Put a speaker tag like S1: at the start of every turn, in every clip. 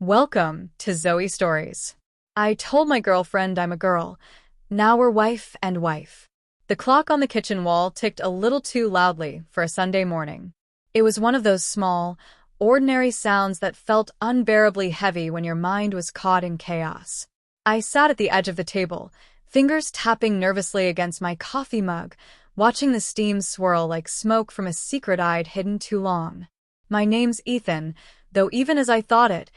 S1: Welcome to Zoe Stories. I told my girlfriend I'm a girl. Now we're wife and wife. The clock on the kitchen wall ticked a little too loudly for a Sunday morning. It was one of those small, ordinary sounds that felt unbearably heavy when your mind was caught in chaos. I sat at the edge of the table, fingers tapping nervously against my coffee mug, watching the steam swirl like smoke from a secret I'd hidden too long. My name's Ethan, though even as I thought it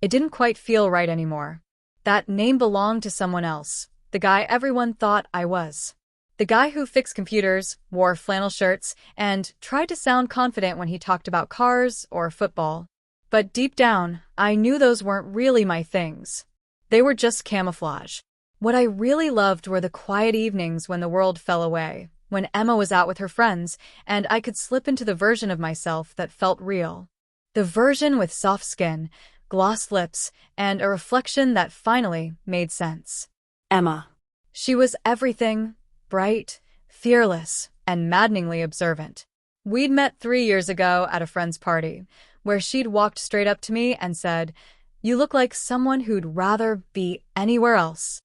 S1: didn't quite feel right anymore. That name belonged to someone else, the guy everyone thought I was. The guy who fixed computers, wore flannel shirts, and tried to sound confident when he talked about cars or football. But deep down, I knew those weren't really my things. They were just camouflage. What I really loved were the quiet evenings when the world fell away, when Emma was out with her friends, and I could slip into the version of myself that felt real. The version with soft skin, glossed lips, and a reflection that finally made sense.
S2: Emma.
S1: She was everything, bright, fearless, and maddeningly observant. We'd met 3 years ago at a friend's party, where she'd walked straight up to me and said, "You look like someone who'd rather be anywhere else."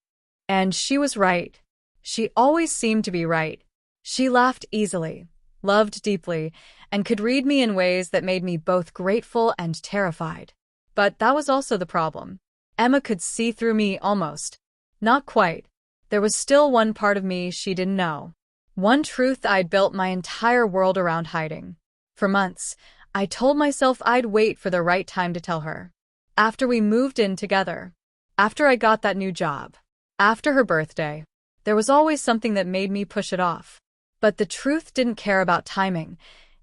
S1: And she was right. She always seemed to be right. She laughed easily, loved deeply, and could read me in ways that made me both grateful and terrified. But that was also the problem. Emma could see through me almost. Not quite. There was still one part of me she didn't know. One truth I'd built my entire world around hiding. For months, I told myself I'd wait for the right time to tell her. After we moved in together. After I got that new job. After her birthday. There was always something that made me push it off. But the truth didn't care about timing.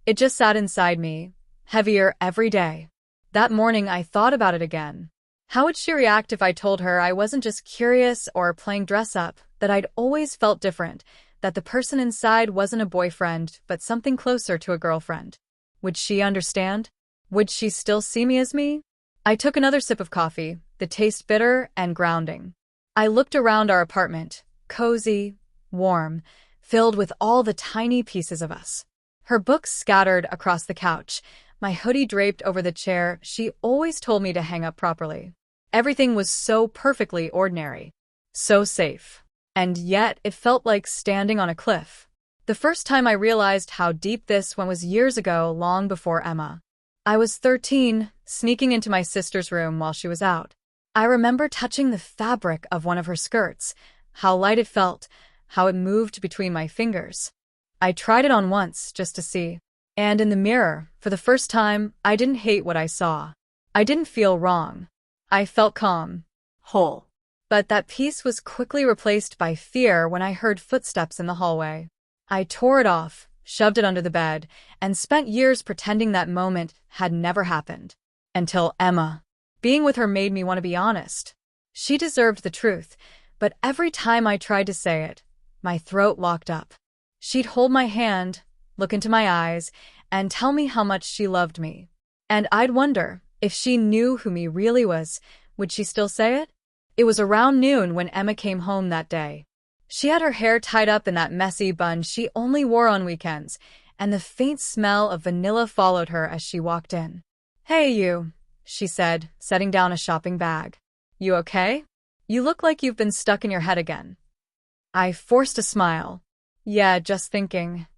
S1: It just sat inside me, heavier every day. That morning I thought about it again. How would she react if I told her I wasn't just curious or playing dress-up, that I'd always felt different, that the person inside wasn't a boyfriend but something closer to a girlfriend? Would she understand? Would she still see me as me? I took another sip of coffee, the taste bitter and grounding. I looked around our apartment, cozy, warm, filled with all the tiny pieces of us. Her books scattered across the couch, my hoodie draped over the chair she always told me to hang up properly. Everything was so perfectly ordinary, so safe. And yet it felt like standing on a cliff. The first time I realized how deep this one was years ago, long before Emma. I was 13, sneaking into my sister's room while she was out. I remember touching the fabric of one of her skirts, how light it felt, how it moved between my fingers. I tried it on once just to see. And in the mirror, for the first time, I didn't hate what I saw. I didn't feel wrong. I felt calm.
S2: Whole.
S1: But that peace was quickly replaced by fear when I heard footsteps in the hallway. I tore it off, shoved it under the bed, and spent years pretending that moment had never happened. Until Emma. Being with her made me want to be honest. She deserved the truth, but every time I tried to say it, my throat locked up. She'd hold my hand, look into my eyes, and tell me how much she loved me. And I'd wonder, if she knew who me really was, would she still say it? It was around noon when Emma came home that day. She had her hair tied up in that messy bun she only wore on weekends, and the faint smell of vanilla followed her as she walked in. "Hey you," she said, setting down a shopping bag. "You okay? You look like you've been stuck in your head again." I forced a smile. "Yeah, just thinking."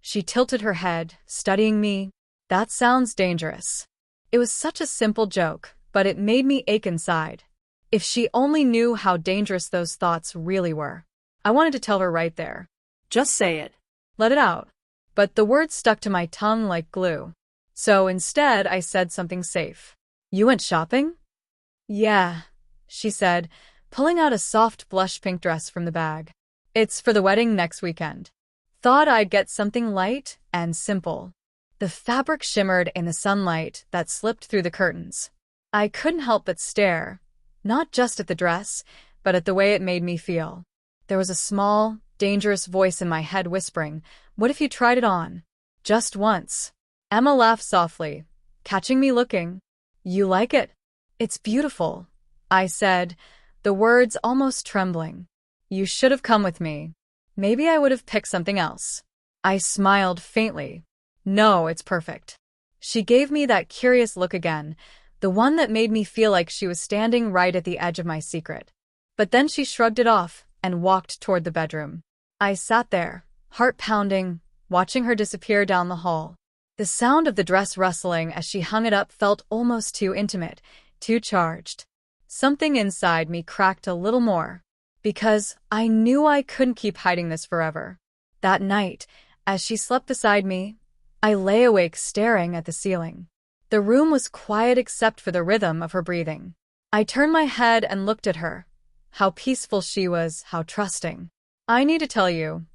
S1: She tilted her head, studying me. "That sounds dangerous." It was such a simple joke, but it made me ache inside. If she only knew how dangerous those thoughts really were. I wanted to tell her right there.
S2: Just say it.
S1: Let it out. But the words stuck to my tongue like glue. So instead, I said something safe. "You went shopping?" "Yeah," she said, pulling out a soft blush pink dress from the bag. "It's for the wedding next weekend. Thought I'd get something light and simple." The fabric shimmered in the sunlight that slipped through the curtains. I couldn't help but stare, not just at the dress, but at the way it made me feel. There was a small, dangerous voice in my head whispering, "What if you tried it on? Just once?" Emma laughed softly, catching me looking. "You like it?" "It's beautiful," I said, the words almost trembling. "You should have come with me. Maybe I would have picked something else." I smiled faintly. "No, it's perfect." She gave me that curious look again, The one that made me feel like she was standing right at the edge of my secret. But then she shrugged it off and walked toward the bedroom. I sat there, heart pounding, watching her disappear down the hall. The sound of the dress rustling as she hung it up felt almost too intimate, too charged. Something inside me cracked a little more, because I knew I couldn't keep hiding this forever. That night, as she slept beside me, I lay awake staring at the ceiling. The room was quiet except for the rhythm of her breathing. I turned my head and looked at her. How peaceful she was, how trusting. "I need to tell you,"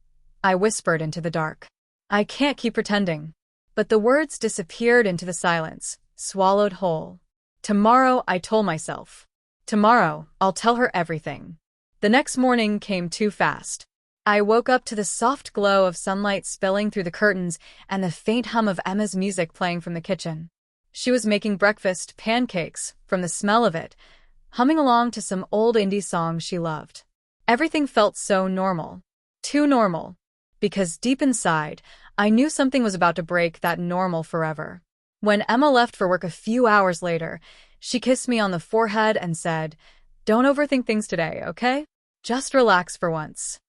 S1: I whispered into the dark. "I can't keep pretending." But the words disappeared into the silence, swallowed whole. "Tomorrow," I told myself. "Tomorrow, I'll tell her everything." The next morning came too fast. I woke up to the soft glow of sunlight spilling through the curtains and the faint hum of Emma's music playing from the kitchen. She was making breakfast, pancakes, from the smell of it, humming along to some old indie song she loved. Everything felt so normal. Too normal. Because deep inside, I knew something was about to break that normal forever. When Emma left for work a few hours later, she kissed me on the forehead and said, "Don't overthink things today, okay? Just relax for once."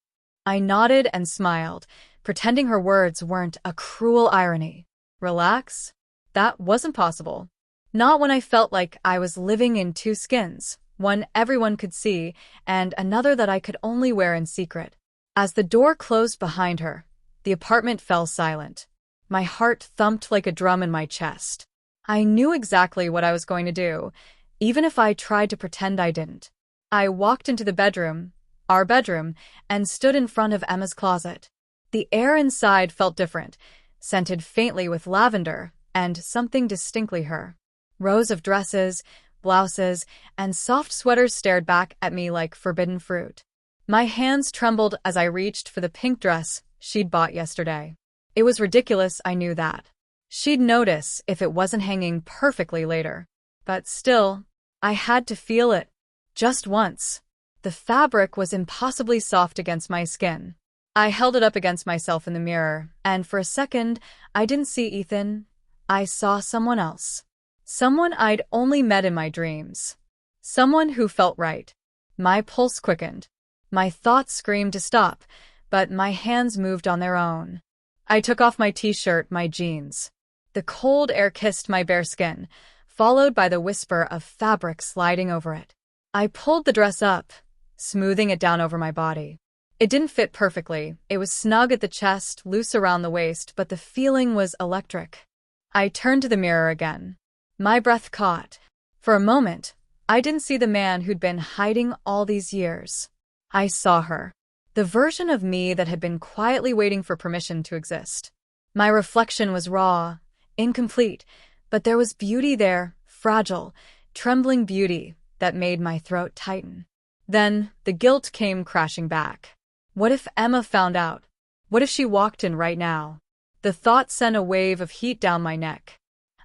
S1: I nodded and smiled, pretending her words weren't a cruel irony. Relax? That wasn't possible. Not when I felt like I was living in two skins, one everyone could see, and another that I could only wear in secret. As the door closed behind her, the apartment fell silent. My heart thumped like a drum in my chest. I knew exactly what I was going to do, even if I tried to pretend I didn't. I walked into the bedroom, our bedroom, and stood in front of Emma's closet. The air inside felt different, scented faintly with lavender and something distinctly her. Rows of dresses, blouses, and soft sweaters stared back at me like forbidden fruit. My hands trembled as I reached for the pink dress she'd bought yesterday. It was ridiculous, I knew that. She'd notice if it wasn't hanging perfectly later. But still, I had to feel it. Just once. The fabric was impossibly soft against my skin. I held it up against myself in the mirror, and for a second, I didn't see Ethan. I saw someone else. Someone I'd only met in my dreams. Someone who felt right. My pulse quickened. My thoughts screamed to stop, but my hands moved on their own. I took off my t-shirt, my jeans. The cold air kissed my bare skin, followed by the whisper of fabric sliding over it. I pulled the dress up, smoothing it down over my body. It didn't fit perfectly. It was snug at the chest, loose around the waist, but the feeling was electric. I turned to the mirror again. My breath caught. For a moment, I didn't see the man who'd been hiding all these years. I saw her. The version of me that had been quietly waiting for permission to exist. My reflection was raw, incomplete, but there was beauty there, fragile, trembling beauty that made my throat tighten. Then, the guilt came crashing back. What if Emma found out? What if she walked in right now? The thought sent a wave of heat down my neck.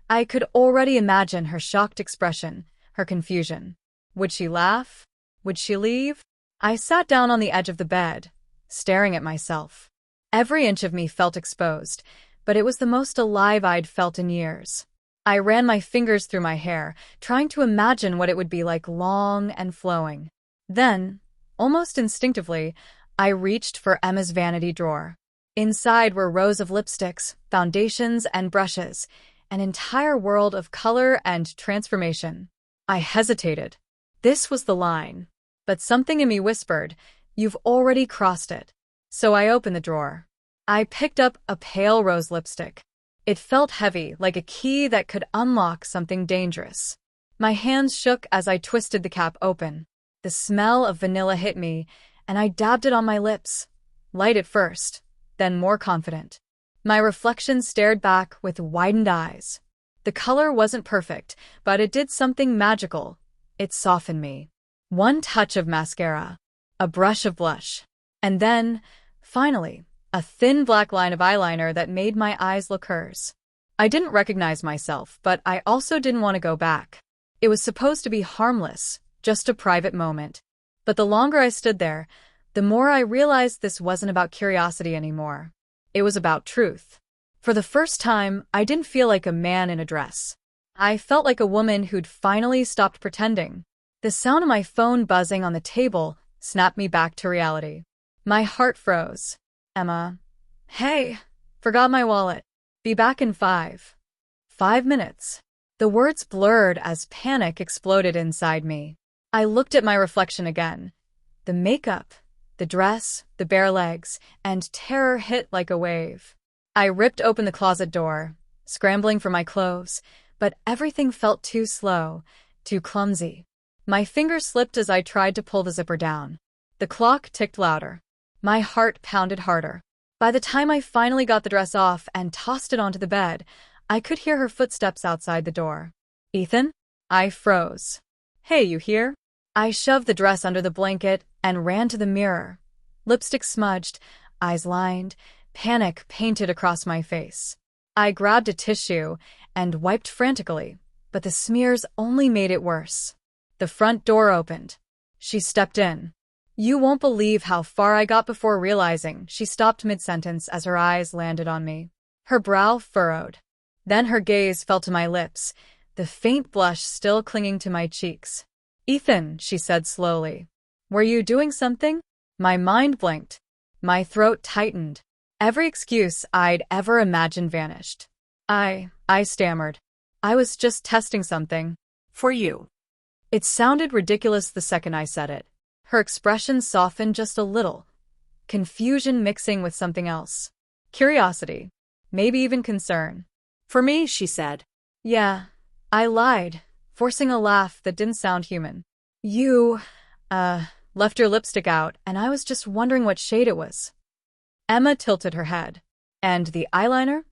S1: I could already imagine her shocked expression, her confusion. Would she laugh? Would she leave? I sat down on the edge of the bed, staring at myself. Every inch of me felt exposed, but it was the most alive I'd felt in years. I ran my fingers through my hair, trying to imagine what it would be like, long and flowing. Then, almost instinctively, I reached for Emma's vanity drawer. Inside were rows of lipsticks, foundations, and brushes, an entire world of color and transformation. I hesitated. This was the line. But something in me whispered, "You've already crossed it." So I opened the drawer. I picked up a pale rose lipstick. It felt heavy, like a key that could unlock something dangerous. My hands shook as I twisted the cap open. The smell of vanilla hit me, and I dabbed it on my lips. Light at first, then more confident. My reflection stared back with widened eyes. The color wasn't perfect, but it did something magical. It softened me. One touch of mascara, a brush of blush, and then, finally, a thin black line of eyeliner that made my eyes look hers. I didn't recognize myself, but I also didn't want to go back. It was supposed to be harmless, just a private moment. But the longer I stood there, the more I realized this wasn't about curiosity anymore. It was about truth. For the first time, I didn't feel like a man in a dress. I felt like a woman who'd finally stopped pretending. The sound of my phone buzzing on the table snapped me back to reality. My heart froze. Emma. Hey, forgot my wallet. Be back in 5 minutes. The words blurred as panic exploded inside me. I looked at my reflection again. The makeup, the dress, the bare legs, and terror hit like a wave. I ripped open the closet door, scrambling for my clothes, but everything felt too slow, too clumsy. My fingers slipped as I tried to pull the zipper down. The clock ticked louder. My heart pounded harder. By the time I finally got the dress off and tossed it onto the bed, I could hear her footsteps outside the door. Ethan? I froze. Hey, you here? I shoved the dress under the blanket and ran to the mirror. Lipstick smudged, eyes lined, panic painted across my face. I grabbed a tissue and wiped frantically, but the smears only made it worse. The front door opened. She stepped in. You won't believe how far I got before realizing she stopped mid-sentence as her eyes landed on me. Her brow furrowed. Then her gaze fell to my lips, the faint blush still clinging to my cheeks. Ethan, she said slowly. Were you doing something? My mind blinked. My throat tightened. Every excuse I'd ever imagined vanished. I stammered. I was just testing something.
S2: For you.
S1: It sounded ridiculous the second I said it. Her expression softened just a little. Confusion mixing with something else. Curiosity. Maybe even concern.
S2: For me, she said.
S1: Yeah, I lied, forcing a laugh that didn't sound human. You, left your lipstick out, and I was just wondering what shade it was. Emma tilted her head. And the eyeliner?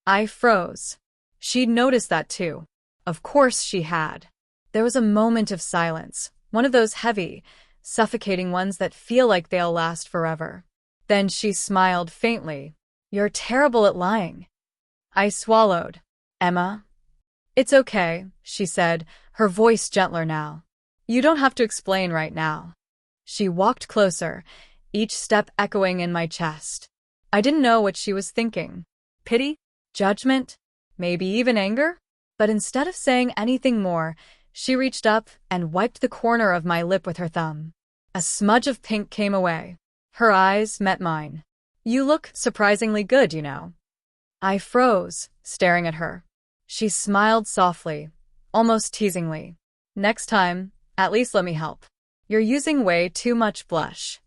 S1: I froze. She'd noticed that too. Of course she had. There was a moment of silence, one of those heavy, suffocating ones that feel like they'll last forever. Then she smiled faintly. You're terrible at lying. I swallowed. Emma? It's okay, she said, her voice gentler now. You don't have to explain right now. She walked closer, each step echoing in my chest. I didn't know what she was thinking. Pity? Judgment? Maybe even anger? But instead of saying anything more, she reached up and wiped the corner of my lip with her thumb. A smudge of pink came away. Her eyes met mine. You look surprisingly good, you know. I froze, staring at her. She smiled softly, almost teasingly. Next time, at least let me help. You're using way too much blush.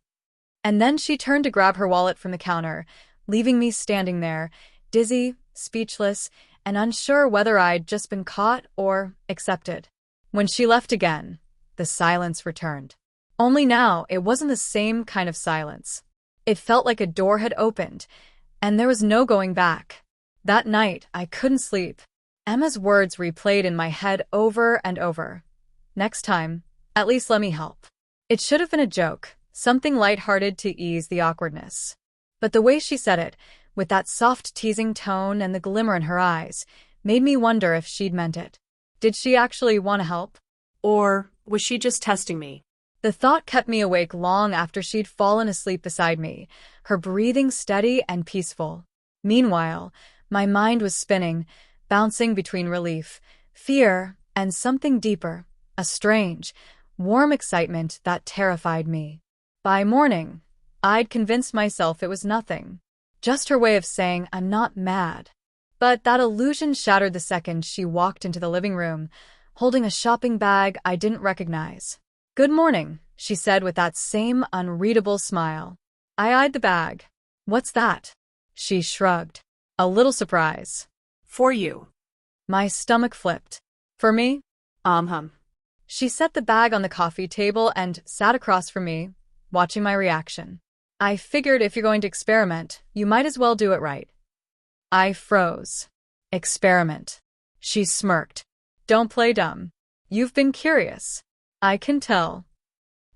S1: And then she turned to grab her wallet from the counter, leaving me standing there, dizzy, speechless, and unsure whether I'd just been caught or accepted. When she left again, the silence returned. Only now, it wasn't the same kind of silence. It felt like a door had opened, and there was no going back. That night, I couldn't sleep. Emma's words replayed in my head over and over. Next time, at least let me help. It should have been a joke, something lighthearted to ease the awkwardness. But the way she said it, with that soft teasing tone and the glimmer in her eyes, made me wonder if she'd meant it. Did she actually want to help?
S2: Or was she just testing me?
S1: The thought kept me awake long after she'd fallen asleep beside me, her breathing steady and peaceful. Meanwhile, my mind was spinning, bouncing between relief, fear, and something deeper, a strange, warm excitement that terrified me. By morning, I'd convinced myself it was nothing. Just her way of saying I'm not mad. But that illusion shattered the second she walked into the living room, holding a shopping bag I didn't recognize. Good morning, she said with that same unreadable smile. I eyed the bag. What's that? She shrugged. A little surprise.
S2: For you.
S1: My stomach flipped. For me? She set the bag on the coffee table and sat across from me, watching my reaction. I figured if you're going to experiment, you might as well do it right. I froze. Experiment. She smirked. Don't play dumb. You've been curious. I can tell.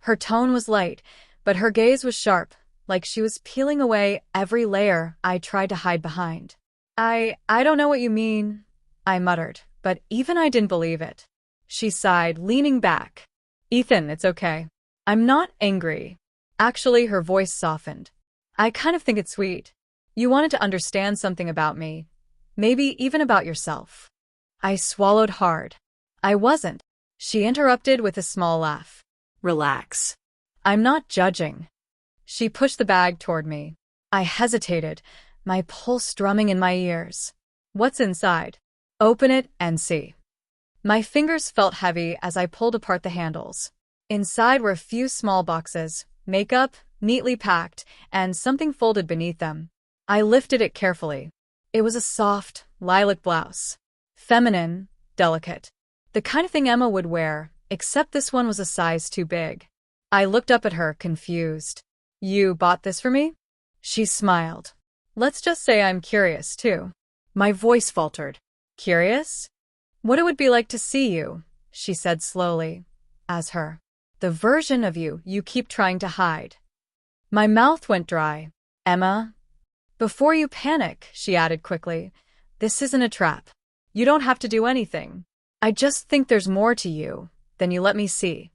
S1: Her tone was light, but her gaze was sharp, like she was peeling away every layer I tried to hide behind. I don't know what you mean, I muttered, but even I didn't believe it. She sighed, leaning back. Ethan, it's okay. I'm not angry. Actually, her voice softened. I kind of think it's sweet. You wanted to understand something about me. Maybe even about yourself. I swallowed hard. I wasn't. She interrupted with a small laugh.
S2: Relax.
S1: I'm not judging. She pushed the bag toward me. I hesitated, my pulse drumming in my ears. What's inside? Open it and see. My fingers felt heavy as I pulled apart the handles. Inside were a few small boxes, makeup, neatly packed, and something folded beneath them. I lifted it carefully. It was a soft, lilac blouse. Feminine, delicate. The kind of thing Emma would wear, except this one was a size too big. I looked up at her, confused. You bought this for me? She smiled. Let's just say I'm curious, too. My voice faltered. Curious? What it would be like to see you, she said slowly, as her. The version of you keep trying to hide. My mouth went dry. Emma? Before you panic, she added quickly, this isn't a trap. You don't have to do anything. I just think there's more to you than you let me see.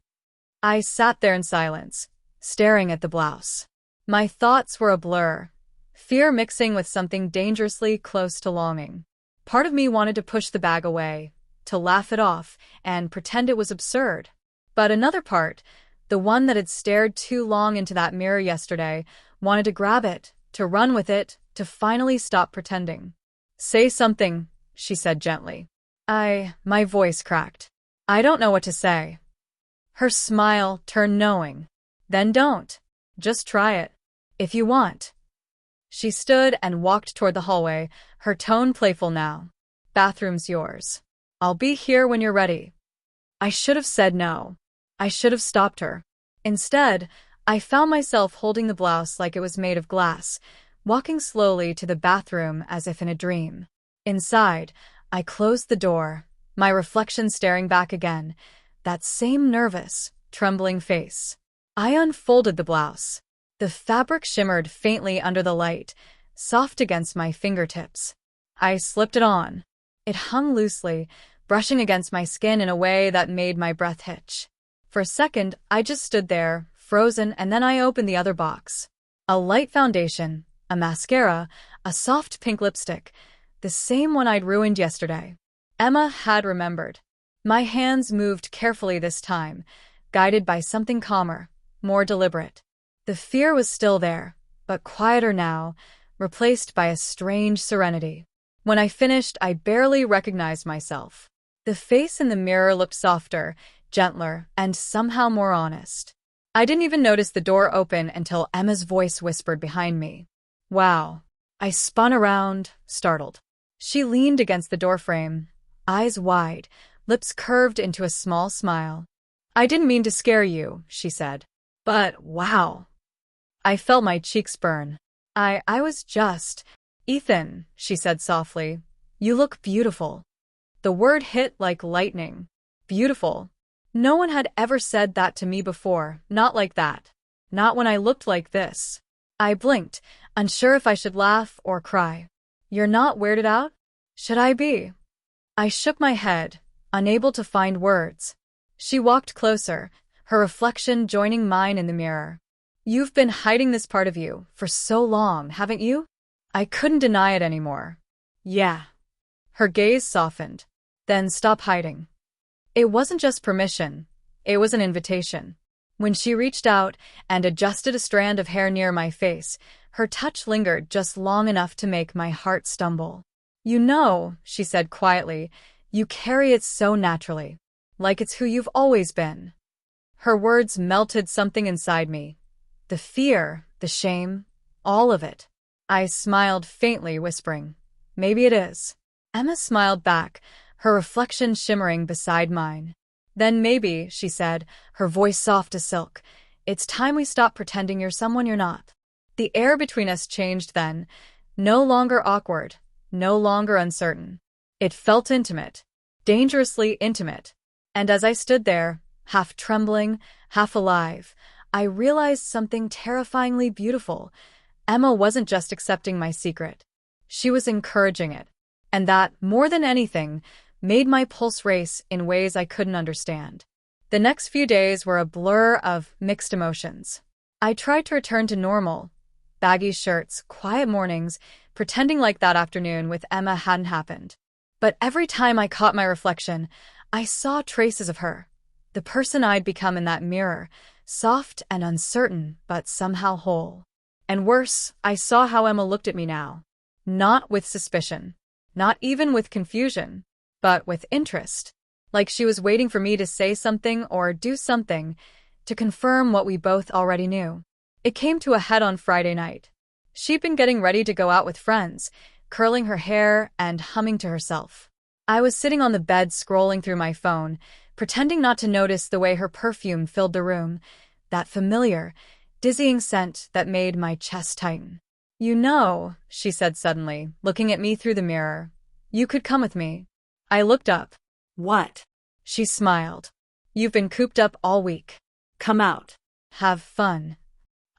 S1: I sat there in silence, staring at the blouse. My thoughts were a blur, fear mixing with something dangerously close to longing. Part of me wanted to push the bag away, to laugh it off, and pretend it was absurd. But another part, the one that had stared too long into that mirror yesterday, wanted to grab it, to run with it, to finally stop pretending. Say something, she said gently. My voice cracked. I don't know what to say. Her smile turned knowing. Then don't. Just try it. If you want. She stood and walked toward the hallway, her tone playful now. Bathroom's yours. I'll be here when you're ready. I should have said no. I should have stopped her. Instead, I found myself holding the blouse like it was made of glass, walking slowly to the bathroom as if in a dream. Inside, I closed the door, my reflection staring back again, that same nervous, trembling face. I unfolded the blouse. The fabric shimmered faintly under the light, soft against my fingertips. I slipped it on. It hung loosely, brushing against my skin in a way that made my breath hitch. For a second, I just stood there, frozen, and then I opened the other box. A light foundation, a mascara, a soft pink lipstick, the same one I'd ruined yesterday. Emma had remembered. My hands moved carefully this time, guided by something calmer, more deliberate. The fear was still there, but quieter now, replaced by a strange serenity. When I finished, I barely recognized myself. The face in the mirror looked softer, gentler, and somehow more honest. I didn't even notice the door open until Emma's voice whispered behind me. Wow. I spun around, startled. She leaned against the doorframe, eyes wide, lips curved into a small smile. I didn't mean to scare you, she said. But wow. I felt my cheeks burn. I was just... Ethan, she said softly, you look beautiful. The word hit like lightning. Beautiful. No one had ever said that to me before, not like that. Not when I looked like this. I blinked, unsure if I should laugh or cry. You're not weirded out? Should I be? I shook my head, unable to find words. She walked closer, her reflection joining mine in the mirror. You've been hiding this part of you for so long, haven't you? I couldn't deny it anymore. Yeah. Her gaze softened. Then stop hiding. It wasn't just permission. It was an invitation. When she reached out and adjusted a strand of hair near my face, her touch lingered just long enough to make my heart stumble. You know, she said quietly, you carry it so naturally. Like it's who you've always been. Her words melted something inside me. The fear, the shame, all of it. I smiled faintly, whispering, maybe it is. Emma smiled back, her reflection shimmering beside mine. Then maybe, she said, her voice soft as silk, it's time we stop pretending you're someone you're not. The air between us changed then, no longer awkward, no longer uncertain. It felt intimate, dangerously intimate. And as I stood there, half trembling, half alive, I realized something terrifyingly beautiful. Emma wasn't just accepting my secret. She was encouraging it. And that, more than anything, made my pulse race in ways I couldn't understand. The next few days were a blur of mixed emotions. I tried to return to normal. Baggy shirts, quiet mornings, pretending like that afternoon with Emma hadn't happened. But every time I caught my reflection, I saw traces of her. The person I'd become in that mirror, soft and uncertain, but somehow whole. And worse, I saw how Emma looked at me now. Not with suspicion, not even with confusion, but with interest. Like she was waiting for me to say something or do something to confirm what we both already knew. It came to a head on Friday night. She'd been getting ready to go out with friends, curling her hair and humming to herself. I was sitting on the bed scrolling through my phone, pretending not to notice the way her perfume filled the room, that familiar, dizzying scent that made my chest tighten. "You know," she said suddenly, looking at me through the mirror, "you could come with me." I looked up.
S2: What?
S1: She smiled. "You've been cooped up all week.
S2: Come out.
S1: Have fun.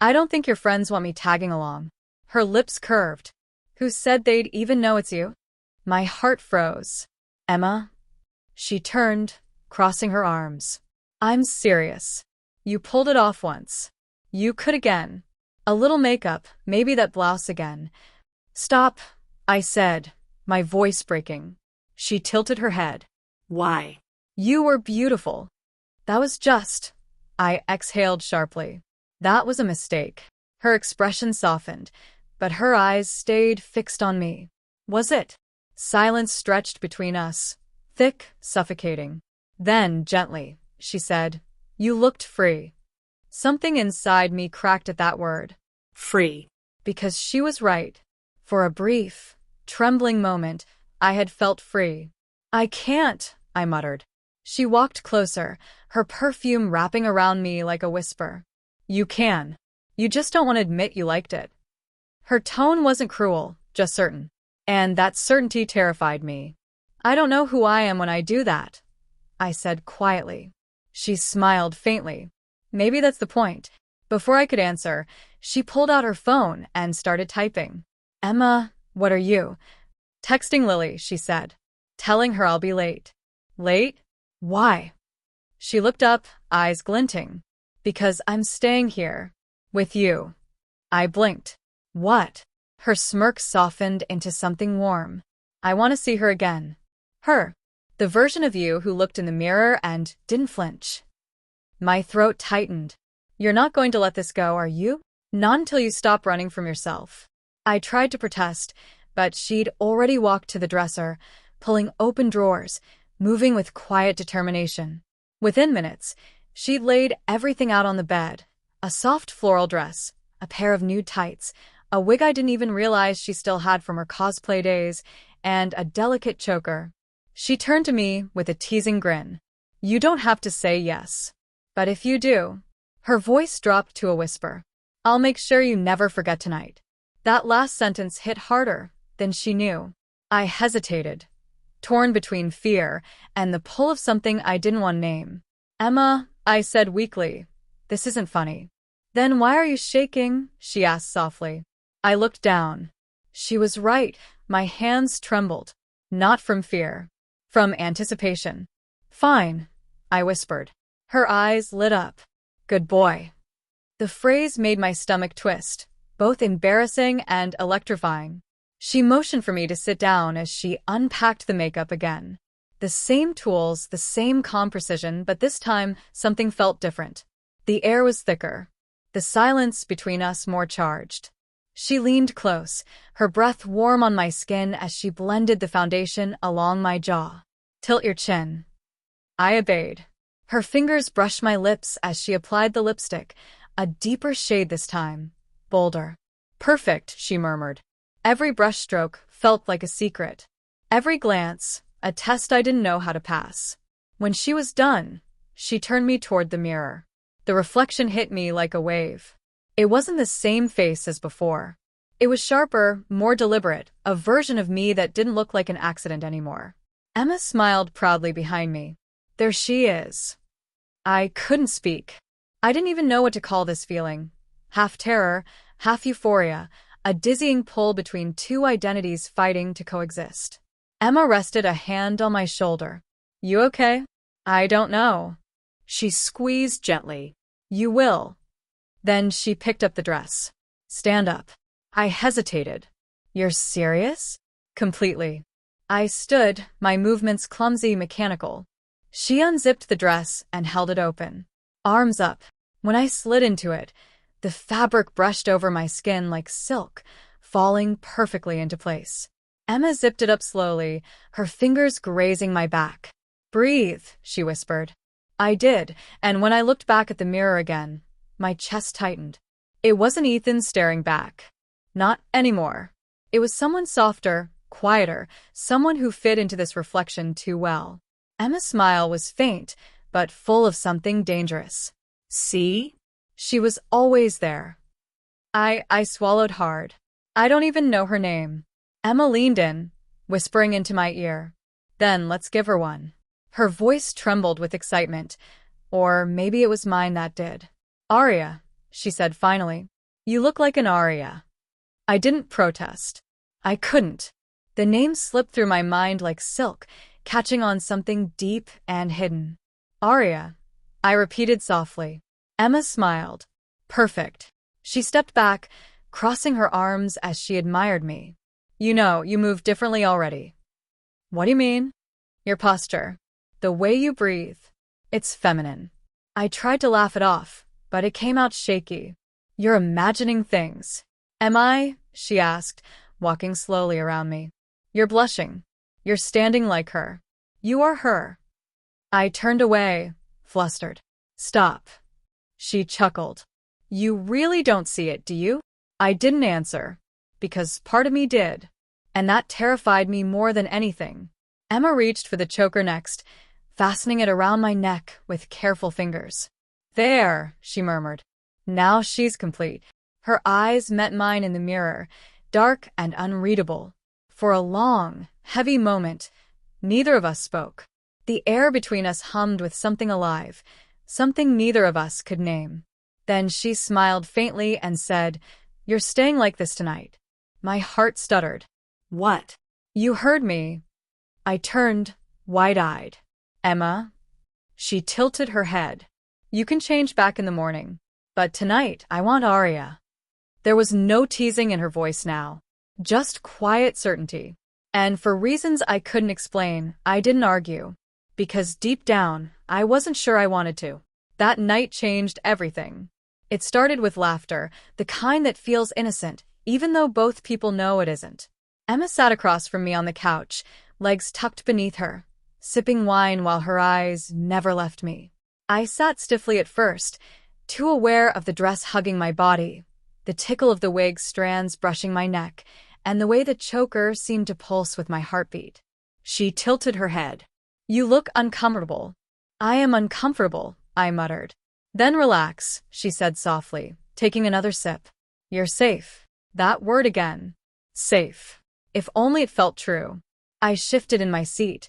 S1: I don't think your friends want me tagging along." Her lips curved. "Who said they'd even know it's you?" My heart froze. "Emma?" She turned, crossing her arms. "I'm serious. You pulled it off once. You could again. A little makeup, maybe that blouse again." "Stop," I said, my voice breaking. She tilted her head.
S2: Why?
S1: "You were beautiful." "That was just..." I exhaled sharply. "That was a mistake." Her expression softened, but her eyes stayed fixed on me. "Was it?" Silence stretched between us, thick, suffocating. Then, gently, she said, "You looked free." Something inside me cracked at that word.
S2: Free.
S1: Because she was right. For a brief, trembling moment, I had felt free. "I can't," I muttered. She walked closer, her perfume wrapping around me like a whisper. "You can. You just don't want to admit you liked it." Her tone wasn't cruel, just certain. And that certainty terrified me. "I don't know who I am when I do that," I said quietly. She smiled faintly. "Maybe that's the point." Before I could answer, she pulled out her phone and started typing. "Emma, what are you?" "Texting Lily," she said. "Telling her I'll be late." "Late? Why?" She looked up, eyes glinting. "Because I'm staying here. With you." I blinked. "What?" Her smirk softened into something warm. "I want to see her again." Her. The version of you who looked in the mirror and didn't flinch. My throat tightened. "You're not going to let this go, are you?" "Not until you stop running from yourself." I tried to protest, but she'd already walked to the dresser, pulling open drawers, moving with quiet determination. Within minutes, she'd laid everything out on the bed. A soft floral dress, a pair of nude tights, a wig I didn't even realize she still had from her cosplay days, and a delicate choker. She turned to me with a teasing grin. "You don't have to say yes. But if you do..." Her voice dropped to a whisper. "I'll make sure you never forget tonight." That last sentence hit harder than she knew. I hesitated, torn between fear and the pull of something I didn't want to name. "Emma," I said weakly, "this isn't funny." "Then why are you shaking?" she asked softly. I looked down. She was right. My hands trembled. Not from fear. From anticipation. "Fine," I whispered. Her eyes lit up. "Good boy." The phrase made my stomach twist, both embarrassing and electrifying. She motioned for me to sit down as she unpacked the makeup again. The same tools, the same calm precision, but this time something felt different. The air was thicker. The silence between us more charged. She leaned close, her breath warm on my skin as she blended the foundation along my jaw. "Tilt your chin." I obeyed. Her fingers brushed my lips as she applied the lipstick, a deeper shade this time, bolder. "Perfect," she murmured. Every brushstroke felt like a secret. Every glance, a test I didn't know how to pass. When she was done, she turned me toward the mirror. The reflection hit me like a wave. It wasn't the same face as before. It was sharper, more deliberate, a version of me that didn't look like an accident anymore. Emma smiled proudly behind me. "There she is." I couldn't speak. I didn't even know what to call this feeling. Half terror, half euphoria, a dizzying pull between two identities fighting to coexist. Emma rested a hand on my shoulder. "You okay?" "I don't know." She squeezed gently. "You will." Then she picked up the dress. "Stand up." I hesitated. "You're serious?" "Completely." I stood, my movements clumsy, mechanical. She unzipped the dress and held it open, arms up. When I slid into it, the fabric brushed over my skin like silk, falling perfectly into place. Emma zipped it up slowly, her fingers grazing my back. "Breathe," she whispered. I did, and when I looked back at the mirror again, my chest tightened. It wasn't Ethan staring back. Not anymore. It was someone softer, quieter, someone who fit into this reflection too well. Emma's smile was faint, but full of something dangerous.
S2: See?
S1: She was always there. I swallowed hard. I don't even know her name. Emma leaned in, whispering into my ear. "Then let's give her one." Her voice trembled with excitement, or maybe it was mine that did. "Aria," she said finally. "You look like an Aria." I didn't protest. I couldn't. The name slipped through my mind like silk, catching on something deep and hidden. "Aria," I repeated softly. Emma smiled. "Perfect." She stepped back, crossing her arms as she admired me. "You know, you move differently already." "What do you mean?" "Your posture. The way you breathe. It's feminine." I tried to laugh it off, but it came out shaky. "You're imagining things." "Am I?" she asked, walking slowly around me. "You're blushing. You're standing like her. You are her." I turned away, flustered. "Stop." She chuckled. "You really don't see it, do you?" I didn't answer, because part of me did, and that terrified me more than anything. Emma reached for the choker next, fastening it around my neck with careful fingers. "There," she murmured. "Now she's complete." Her eyes met mine in the mirror, dark and unreadable. For a long, heavy moment, neither of us spoke. The air between us hummed with something alive, something neither of us could name. Then she smiled faintly and said, "You're staying like this tonight." My heart stuttered.
S2: What?
S1: "You heard me." I turned, wide-eyed. "Emma?" She tilted her head. "You can change back in the morning. But tonight, I want Aria." There was no teasing in her voice now, just quiet certainty. And for reasons I couldn't explain, I didn't argue. Because deep down, I wasn't sure I wanted to. That night changed everything. It started with laughter, the kind that feels innocent, even though both people know it isn't. Emma sat across from me on the couch, legs tucked beneath her, sipping wine while her eyes never left me. I sat stiffly at first, too aware of the dress hugging my body, the tickle of the wig's strands brushing my neck, and the way the choker seemed to pulse with my heartbeat. She tilted her head. "You look uncomfortable." "I am uncomfortable," I muttered. "Then relax," she said softly, taking another sip. "You're safe." That word again. Safe. If only it felt true. I shifted in my seat,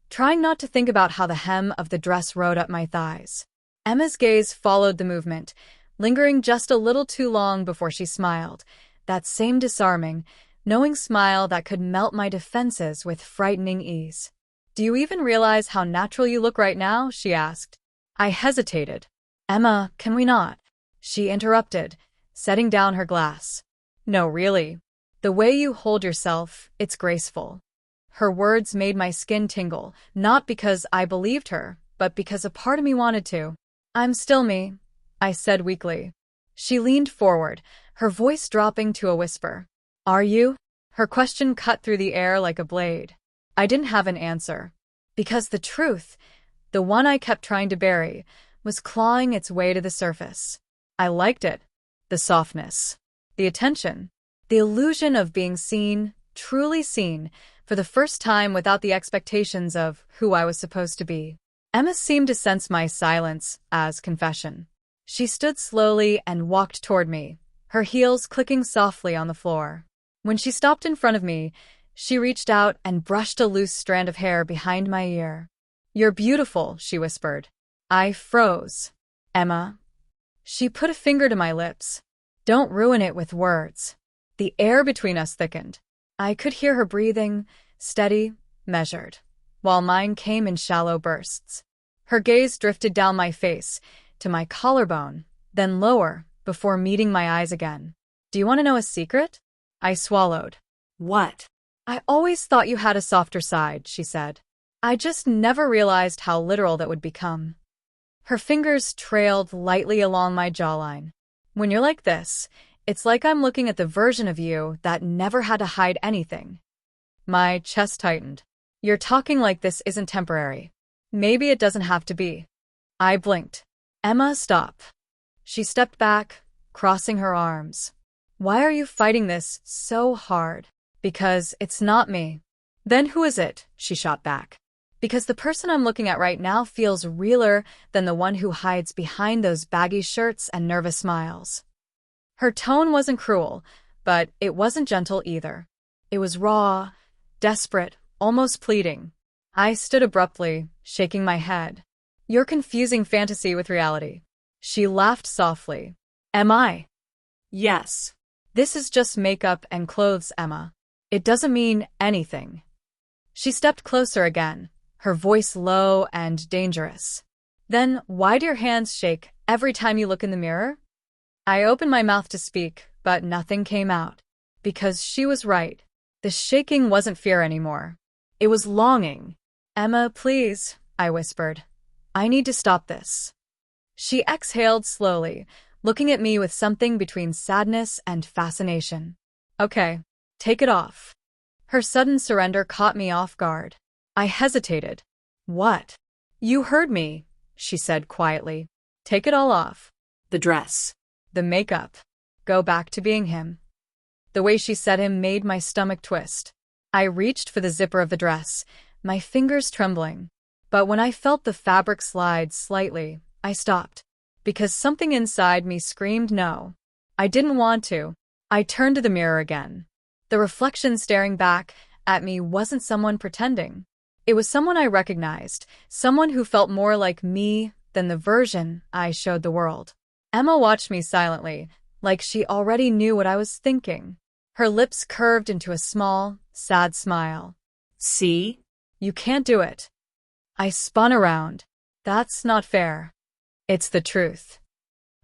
S1: trying not to think about how the hem of the dress rode up my thighs. Emma's gaze followed the movement, lingering just a little too long before she smiled, that same disarming, knowing smile that could melt my defenses with frightening ease. "Do you even realize how natural you look right now?" she asked. I hesitated. "Emma, can we not?" She interrupted, setting down her glass. "No, really. The way you hold yourself, it's graceful." Her words made my skin tingle, not because I believed her, but because a part of me wanted to. "I'm still me," I said weakly. She leaned forward, her voice dropping to a whisper. "Are you?" Her question cut through the air like a blade. I didn't have an answer. Because the truth, the one I kept trying to bury, was clawing its way to the surface. I liked it. The softness. The attention. The illusion of being seen, truly seen, for the first time without the expectations of who I was supposed to be. Emma seemed to sense my silence as confession. She stood slowly and walked toward me, her heels clicking softly on the floor. When she stopped in front of me, she reached out and brushed a loose strand of hair behind my ear. "You're beautiful," she whispered. I froze. "Emma?" She put a finger to my lips. "Don't ruin it with words." The air between us thickened. I could hear her breathing, steady, measured, while mine came in shallow bursts. Her gaze drifted down my face, to my collarbone, then lower, before meeting my eyes again. "Do you want to know a secret?" I swallowed.
S2: What?
S1: I always thought you had a softer side, she said. I just never realized how literal that would become. Her fingers trailed lightly along my jawline. When you're like this, it's like I'm looking at the version of you that never had to hide anything. My chest tightened. You're talking like this isn't temporary. Maybe it doesn't have to be. I blinked. Emma, stop. She stepped back, crossing her arms. Why are you fighting this so hard? Because it's not me. Then who is it? She shot back. Because the person I'm looking at right now feels realer than the one who hides behind those baggy shirts and nervous smiles. Her tone wasn't cruel, but it wasn't gentle either. It was raw, desperate, almost pleading. I stood abruptly, shaking my head. You're confusing fantasy with reality. She laughed softly. Am I?
S2: Yes.
S1: This is just makeup and clothes, Emma. It doesn't mean anything. She stepped closer again, her voice low and dangerous. Then why do your hands shake every time you look in the mirror? I opened my mouth to speak, but nothing came out. Because she was right. The shaking wasn't fear anymore. It was longing. Emma, please, I whispered. I need to stop this. She exhaled slowly, looking at me with something between sadness and fascination. Okay, take it off. Her sudden surrender caught me off guard. I hesitated. What? You heard me, she said quietly. Take it all off.
S2: The dress.
S1: The makeup. Go back to being him. The way she said him made my stomach twist. I reached for the zipper of the dress, my fingers trembling. But when I felt the fabric slide slightly, I stopped. Because something inside me screamed no. I didn't want to. I turned to the mirror again. The reflection staring back at me wasn't someone pretending. It was someone I recognized, someone who felt more like me than the version I showed the world. Emma watched me silently, like she already knew what I was thinking. Her lips curved into a small, sad smile.
S2: See?
S1: You can't do it. I spun around. That's not fair. It's the truth.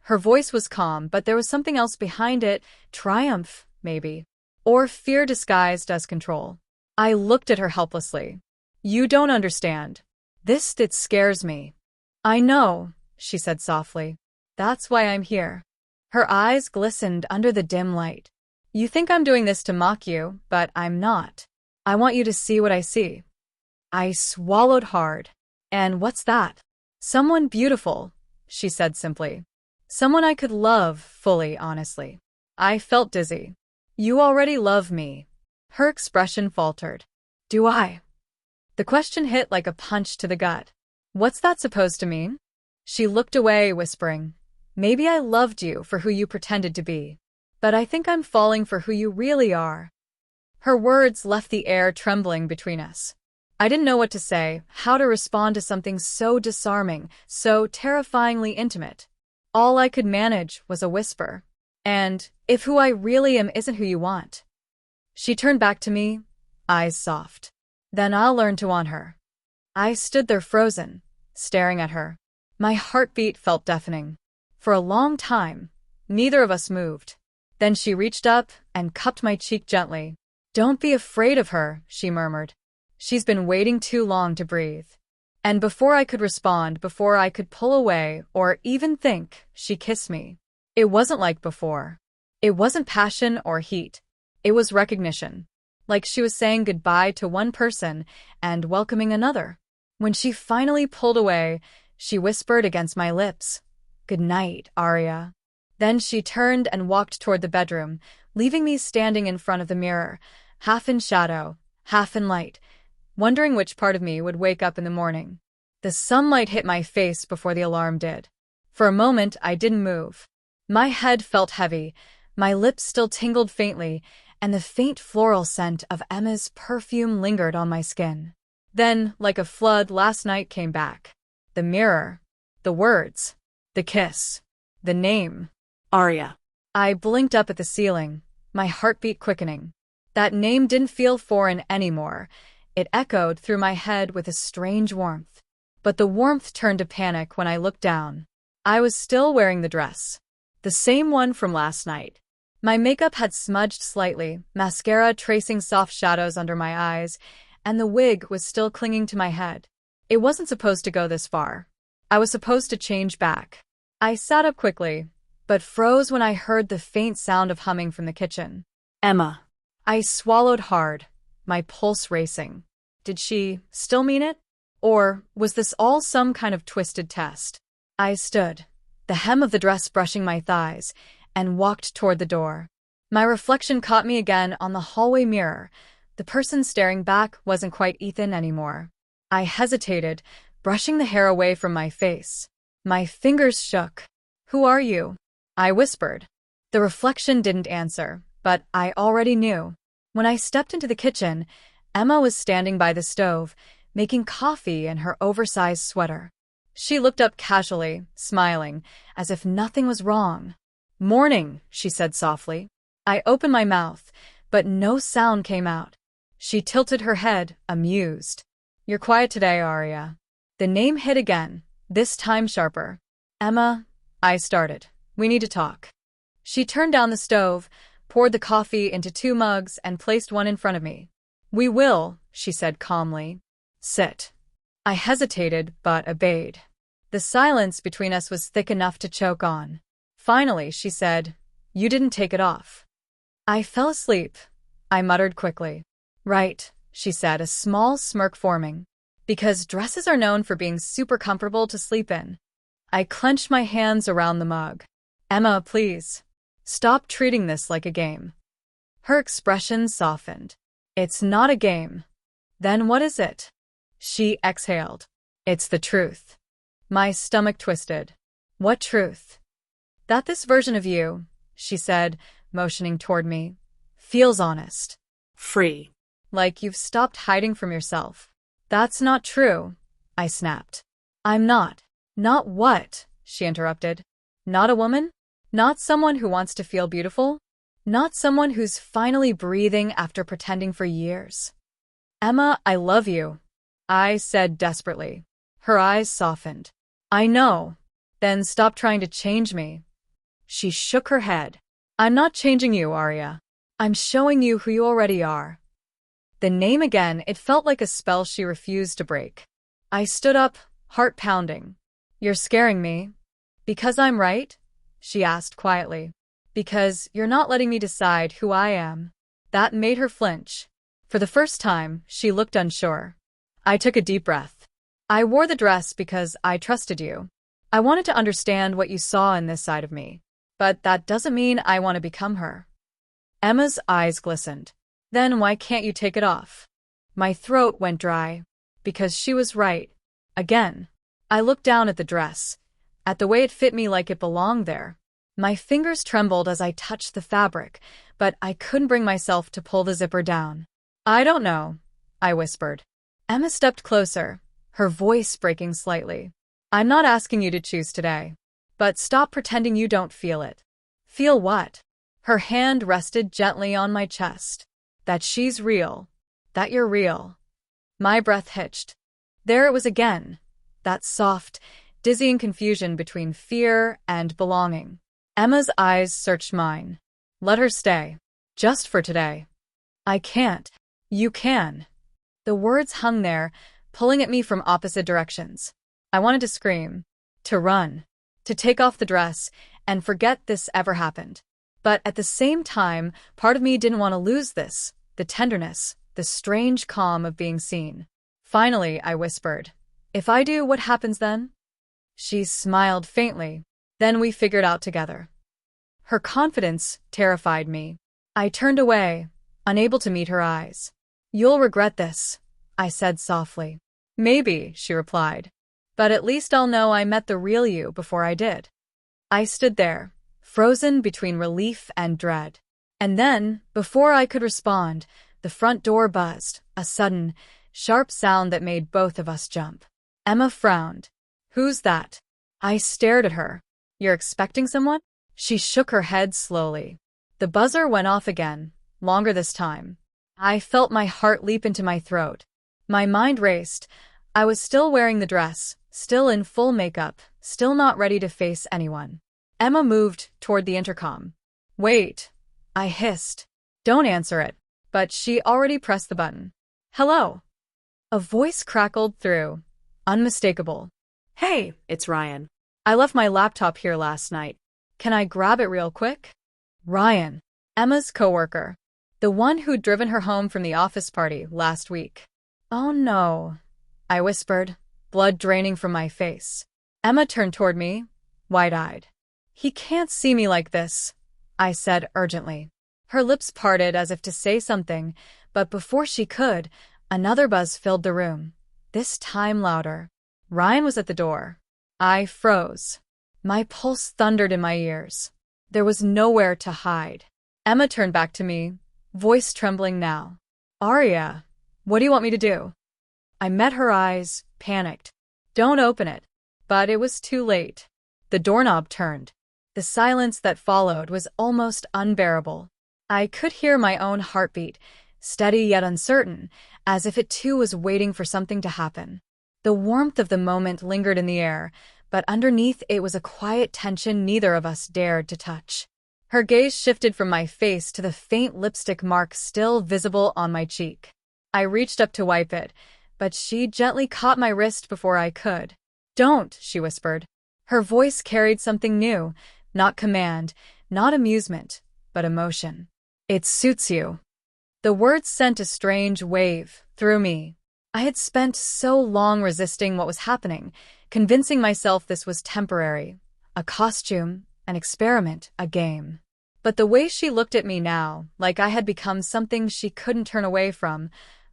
S1: Her voice was calm, but there was something else behind it, triumph, maybe. Or fear disguised as control. I looked at her helplessly. You don't understand. It scares me. I know, she said softly. That's why I'm here. Her eyes glistened under the dim light. You think I'm doing this to mock you, but I'm not. I want you to see what I see. I swallowed hard. And what's that? Someone beautiful, she said simply. Someone I could love fully, honestly. I felt dizzy. You already love me. Her expression faltered. Do I? The question hit like a punch to the gut. What's that supposed to mean? She looked away, whispering, maybe I loved you for who you pretended to be. But I think I'm falling for who you really are. Her words left the air trembling between us. I didn't know what to say, how to respond to something so disarming, so terrifyingly intimate. All I could manage was a whisper. And if who I really am isn't who you want. She turned back to me, eyes soft. Then I'll learn to want her. I stood there frozen, staring at her. My heartbeat felt deafening. For a long time, neither of us moved. Then she reached up and cupped my cheek gently. Don't be afraid of her, she murmured. She's been waiting too long to breathe. And before I could respond, before I could pull away or even think, she kissed me. It wasn't like before. It wasn't passion or heat. It was recognition. Like she was saying goodbye to one person and welcoming another. When she finally pulled away, she whispered against my lips, "Good night, Arya." Then she turned and walked toward the bedroom, leaving me standing in front of the mirror, half in shadow, half in light, wondering which part of me would wake up in the morning. The sunlight hit my face before the alarm did. For a moment, I didn't move. My head felt heavy, my lips still tingled faintly, and the faint floral scent of Emma's perfume lingered on my skin. Then, like a flood, last night came back. The mirror, the words, the kiss, the name.
S2: Arya.
S1: I blinked up at the ceiling, my heartbeat quickening. That name didn't feel foreign anymore. It echoed through my head with a strange warmth. But the warmth turned to panic when I looked down. I was still wearing the dress. The same one from last night. My makeup had smudged slightly, mascara tracing soft shadows under my eyes, and the wig was still clinging to my head. It wasn't supposed to go this far. I was supposed to change back. I sat up quickly, but froze when I heard the faint sound of humming from the kitchen.
S2: Emma.
S1: I swallowed hard, my pulse racing. Did she still mean it? Or was this all some kind of twisted test? I stood, the hem of the dress brushing my thighs, and walked toward the door. My reflection caught me again on the hallway mirror. The person staring back wasn't quite Ethan anymore. I hesitated, brushing the hair away from my face. My fingers shook. "Who are you?" I whispered. The reflection didn't answer, but I already knew. When I stepped into the kitchen, Emma was standing by the stove, making coffee in her oversized sweater. She looked up casually, smiling, as if nothing was wrong. "Morning," she said softly. I opened my mouth, but no sound came out. She tilted her head, amused. "You're quiet today, Arya." The name hit again, this time sharper. "Emma," I started. "We need to talk." She turned down the stove, poured the coffee into 2 mugs, and placed one in front of me. "We will," she said calmly. "Sit." I hesitated, but obeyed. The silence between us was thick enough to choke on. Finally, she said, "You didn't take it off." "I fell asleep," I muttered quickly. "Right," she said, a small smirk forming. "Because dresses are known for being super comfortable to sleep in." I clenched my hands around the mug. "Emma, please. Stop treating this like a game." Her expression softened. "It's not a game." "Then what is it?" She exhaled. "It's the truth." My stomach twisted. "What truth?" "That this version of you," she said, motioning toward me, "feels honest.
S2: Free.
S1: Like you've stopped hiding from yourself." "That's not true," I snapped. "I'm not." "Not what?" she interrupted. "Not a woman? Not someone who wants to feel beautiful? Not someone who's finally breathing after pretending for years?" "Emma, I love you," I said desperately. Her eyes softened. "I know. Then stop trying to change me." She shook her head. "I'm not changing you, Arya. I'm showing you who you already are." The name again, it felt like a spell she refused to break. I stood up, heart pounding. "You're scaring me." "Because I'm right?" she asked quietly. "Because you're not letting me decide who I am." That made her flinch. For the first time, she looked unsure. I took a deep breath. "I wore the dress because I trusted you. I wanted to understand what you saw in this side of me. But that doesn't mean I want to become her." Emma's eyes glistened. "Then why can't you take it off?" My throat went dry. Because she was right. Again. I looked down at the dress, at the way it fit me like it belonged there. My fingers trembled as I touched the fabric, but I couldn't bring myself to pull the zipper down. "I don't know," I whispered. Emma stepped closer, her voice breaking slightly. "I'm not asking you to choose today. But stop pretending you don't feel it." "Feel what?" Her hand rested gently on my chest. "That she's real. That you're real." My breath hitched. There it was again. That soft, dizzying confusion between fear and belonging. Emma's eyes searched mine. "Let her stay. Just for today." "I can't." "You can." The words hung there, pulling at me from opposite directions. I wanted to scream, to run, to take off the dress, and forget this ever happened. But at the same time, part of me didn't want to lose this, the tenderness, the strange calm of being seen. Finally, I whispered, "If I do, what happens then?" She smiled faintly. "Then we figure it out together." Her confidence terrified me. I turned away, unable to meet her eyes. "You'll regret this," I said softly. "Maybe," she replied. "But at least I'll know I met the real you before I did." I stood there, frozen between relief and dread. And then, before I could respond, the front door buzzed, a sudden, sharp sound that made both of us jump. Emma frowned. "Who's that?" I stared at her. "You're expecting someone?" She shook her head slowly. The buzzer went off again, longer this time. I felt my heart leap into my throat. My mind raced. I was still wearing the dress, still in full makeup, still not ready to face anyone. Emma moved toward the intercom. "Wait," I hissed. Don't answer it. But she already pressed the button. Hello. A voice crackled through. Unmistakable.
S2: Hey, it's Ryan.
S1: I left my laptop here last night. Can I grab it real quick? Ryan. Emma's coworker. The one who'd driven her home from the office party last week. Oh no, I whispered, blood draining from my face. Emma turned toward me, wide-eyed. He can't see me like this, I said urgently. Her lips parted as if to say something, but before she could, another buzz filled the room, this time louder. Ryan was at the door. I froze. My pulse thundered in my ears. There was nowhere to hide. Emma turned back to me, voice trembling now. Arya, what do you want me to do? I met her eyes, panicked. Don't open it. But it was too late. The doorknob turned. The silence that followed was almost unbearable. I could hear my own heartbeat, steady yet uncertain, as if it too was waiting for something to happen. The warmth of the moment lingered in the air, but underneath it was a quiet tension neither of us dared to touch. Her gaze shifted from my face to the faint lipstick mark still visible on my cheek. I reached up to wipe it, but she gently caught my wrist before I could. Don't, she whispered. Her voice carried something new, not command, not amusement, but emotion. It suits you. The words sent a strange wave through me. I had spent so long resisting what was happening, convincing myself this was temporary, a costume, an experiment, a game. But the way she looked at me now, like I had become something she couldn't turn away from,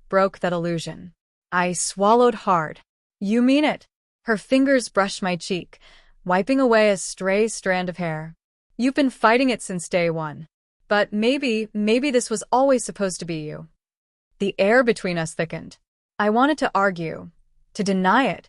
S1: broke that illusion. I swallowed hard. You mean it? Her fingers brushed my cheek, wiping away a stray strand of hair. You've been fighting it since day one. But maybe this was always supposed to be you. The air between us thickened. I wanted to argue, to deny it,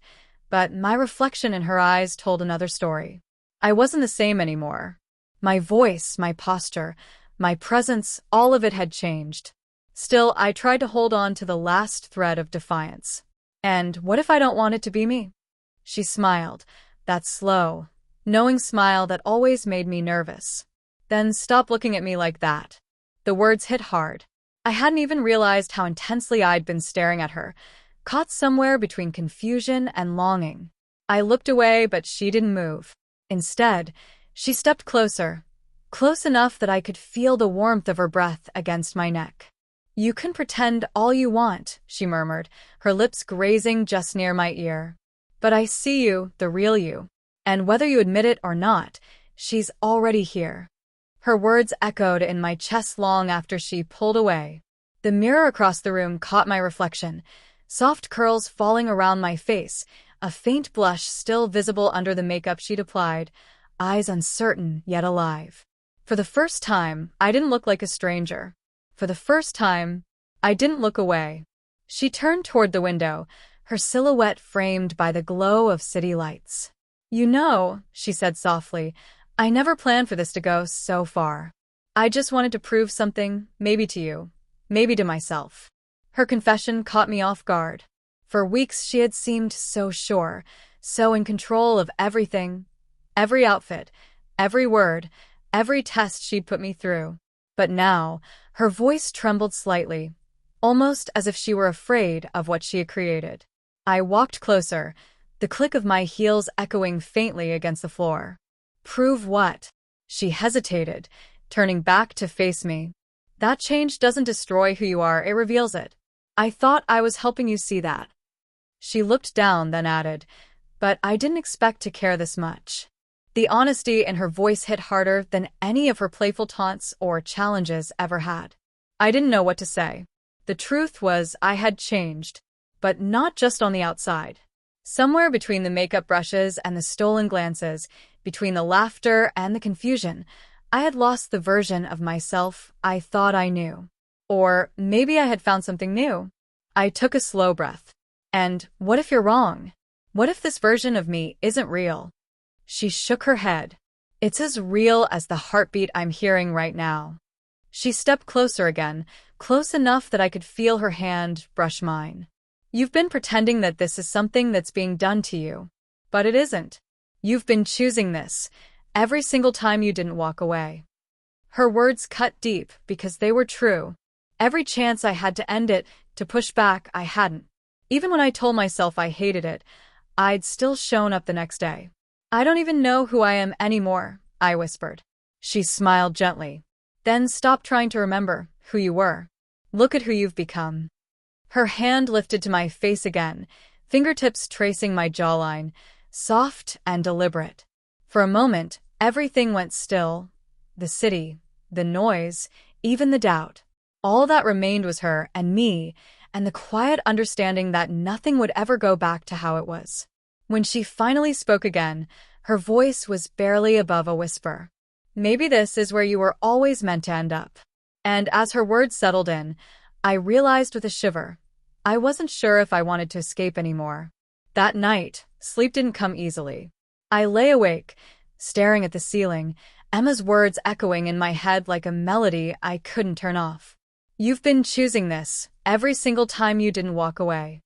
S1: but my reflection in her eyes told another story. I wasn't the same anymore. My voice, my posture, my presence, all of it had changed. Still, I tried to hold on to the last thread of defiance. And what if I don't want it to be me? She smiled, that slow, knowing smile that always made me nervous. Then stop looking at me like that. The words hit hard. I hadn't even realized how intensely I'd been staring at her, caught somewhere between confusion and longing. I looked away, but she didn't move. Instead, she stepped closer, close enough that I could feel the warmth of her breath against my neck. You can pretend all you want, she murmured, her lips grazing just near my ear. But I see you, the real you. And whether you admit it or not, she's already here. Her words echoed in my chest long after she pulled away. The mirror across the room caught my reflection, soft curls falling around my face, a faint blush still visible under the makeup she'd applied, eyes uncertain yet alive. For the first time, I didn't look like a stranger. For the first time, I didn't look away. She turned toward the window, her silhouette framed by the glow of city lights. You know, she said softly, I never planned for this to go so far. I just wanted to prove something, maybe to you, maybe to myself. Her confession caught me off guard. For weeks she had seemed so sure, so in control of everything, every outfit, every word, every test she'd put me through. But now, her voice trembled slightly, almost as if she were afraid of what she had created. I walked closer, the click of my heels echoing faintly against the floor. Prove what? She hesitated, turning back to face me. That change doesn't destroy who you are, it reveals it. I thought I was helping you see that. She looked down, then added, but I didn't expect to care this much. The honesty in her voice hit harder than any of her playful taunts or challenges ever had. I didn't know what to say. The truth was I had changed, but not just on the outside. Somewhere between the makeup brushes and the stolen glances, between the laughter and the confusion, I had lost the version of myself I thought I knew. Or maybe I had found something new. I took a slow breath. And what if you're wrong? What if this version of me isn't real? She shook her head. It's as real as the heartbeat I'm hearing right now. She stepped closer again, close enough that I could feel her hand brush mine. You've been pretending that this is something that's being done to you. But it isn't. You've been choosing this, every single time you didn't walk away. Her words cut deep because they were true. Every chance I had to end it, to push back, I hadn't. Even when I told myself I hated it, I'd still shown up the next day. I don't even know who I am anymore, I whispered. She smiled gently. Then stop trying to remember who you were. Look at who you've become. Her hand lifted to my face again, fingertips tracing my jawline, soft and deliberate. For a moment, everything went still. The city, the noise, even the doubt. All that remained was her and me, and the quiet understanding that nothing would ever go back to how it was. When she finally spoke again, her voice was barely above a whisper. Maybe this is where you were always meant to end up. And as her words settled in, I realized with a shiver, I wasn't sure if I wanted to escape anymore. That night, sleep didn't come easily. I lay awake, staring at the ceiling, Emma's words echoing in my head like a melody I couldn't turn off. You've been choosing this every single time you didn't walk away.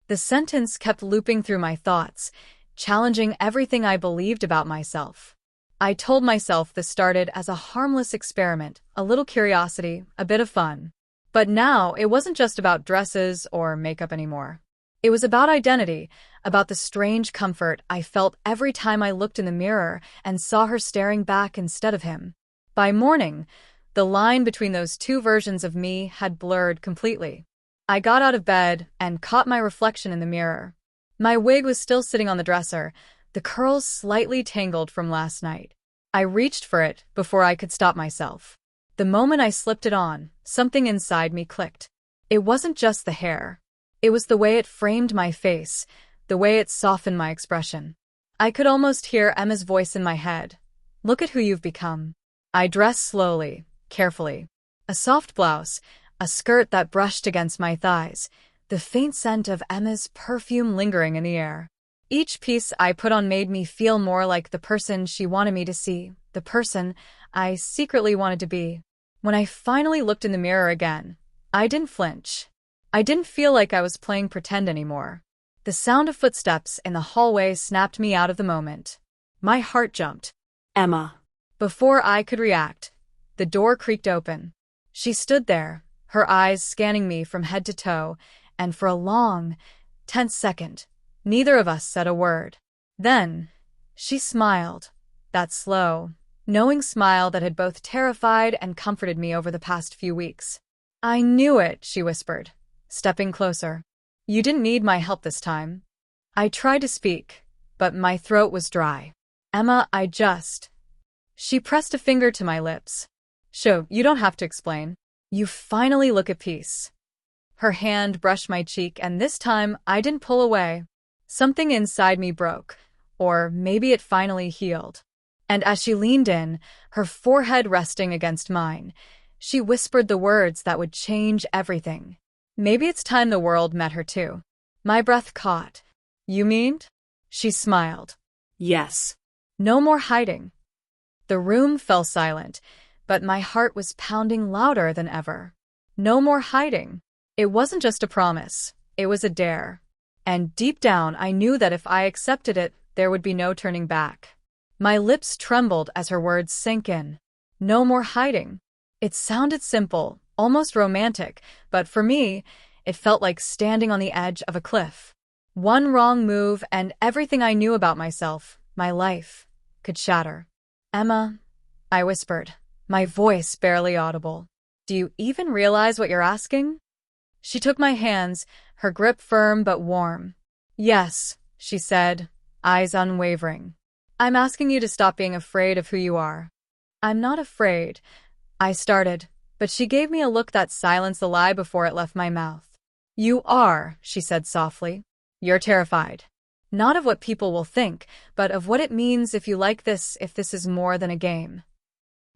S1: The sentence kept looping through my thoughts, challenging everything I believed about myself. I told myself this started as a harmless experiment, a little curiosity, a bit of fun. But now it wasn't just about dresses or makeup anymore. It was about identity, about the strange comfort I felt every time I looked in the mirror and saw her staring back instead of him. By morning, the line between those two versions of me had blurred completely. I got out of bed and caught my reflection in the mirror. My wig was still sitting on the dresser, the curls slightly tangled from last night. I reached for it before I could stop myself. The moment I slipped it on, something inside me clicked. It wasn't just the hair. It was the way it framed my face, the way it softened my expression. I could almost hear Emma's voice in my head. Look at who you've become. I dressed slowly, carefully. A soft blouse, a skirt that brushed against my thighs, the faint scent of Emma's perfume lingering in the air. Each piece I put on made me feel more like the person she wanted me to see, the person I secretly wanted to be. When I finally looked in the mirror again, I didn't flinch. I didn't feel like I was playing pretend anymore. The sound of footsteps in the hallway snapped me out of the moment. My heart jumped.
S2: Emma.
S1: Before I could react, the door creaked open. She stood there, her eyes scanning me from head to toe, and for a long, tense second, neither of us said a word. Then, she smiled, that slow, knowing smile that had both terrified and comforted me over the past few weeks. I knew it, she whispered, stepping closer. You didn't need my help this time. I tried to speak, but my throat was dry. Emma, She pressed a finger to my lips. Sho, you don't have to explain. You finally look at peace. Her hand brushed my cheek, and this time I didn't pull away. Something inside me broke, or maybe it finally healed. And as she leaned in, her forehead resting against mine, she whispered the words that would change everything. Maybe it's time the world met her too. My breath caught. You mean? She smiled.
S2: Yes.
S1: No more hiding. The room fell silent, but my heart was pounding louder than ever. No more hiding. It wasn't just a promise, it was a dare. And deep down I knew that if I accepted it, there would be no turning back. My lips trembled as her words sank in. No more hiding. It sounded simple, almost romantic, but for me, it felt like standing on the edge of a cliff. One wrong move and everything I knew about myself, my life, could shatter. Emma, I whispered, my voice barely audible. Do you even realize what you're asking? She took my hands, her grip firm but warm. Yes, she said, eyes unwavering. I'm asking you to stop being afraid of who you are. I'm not afraid, I started, but she gave me a look that silenced the lie before it left my mouth. You are, she said softly. You're terrified. Not of what people will think, but of what it means if you like this, if this is more than a game.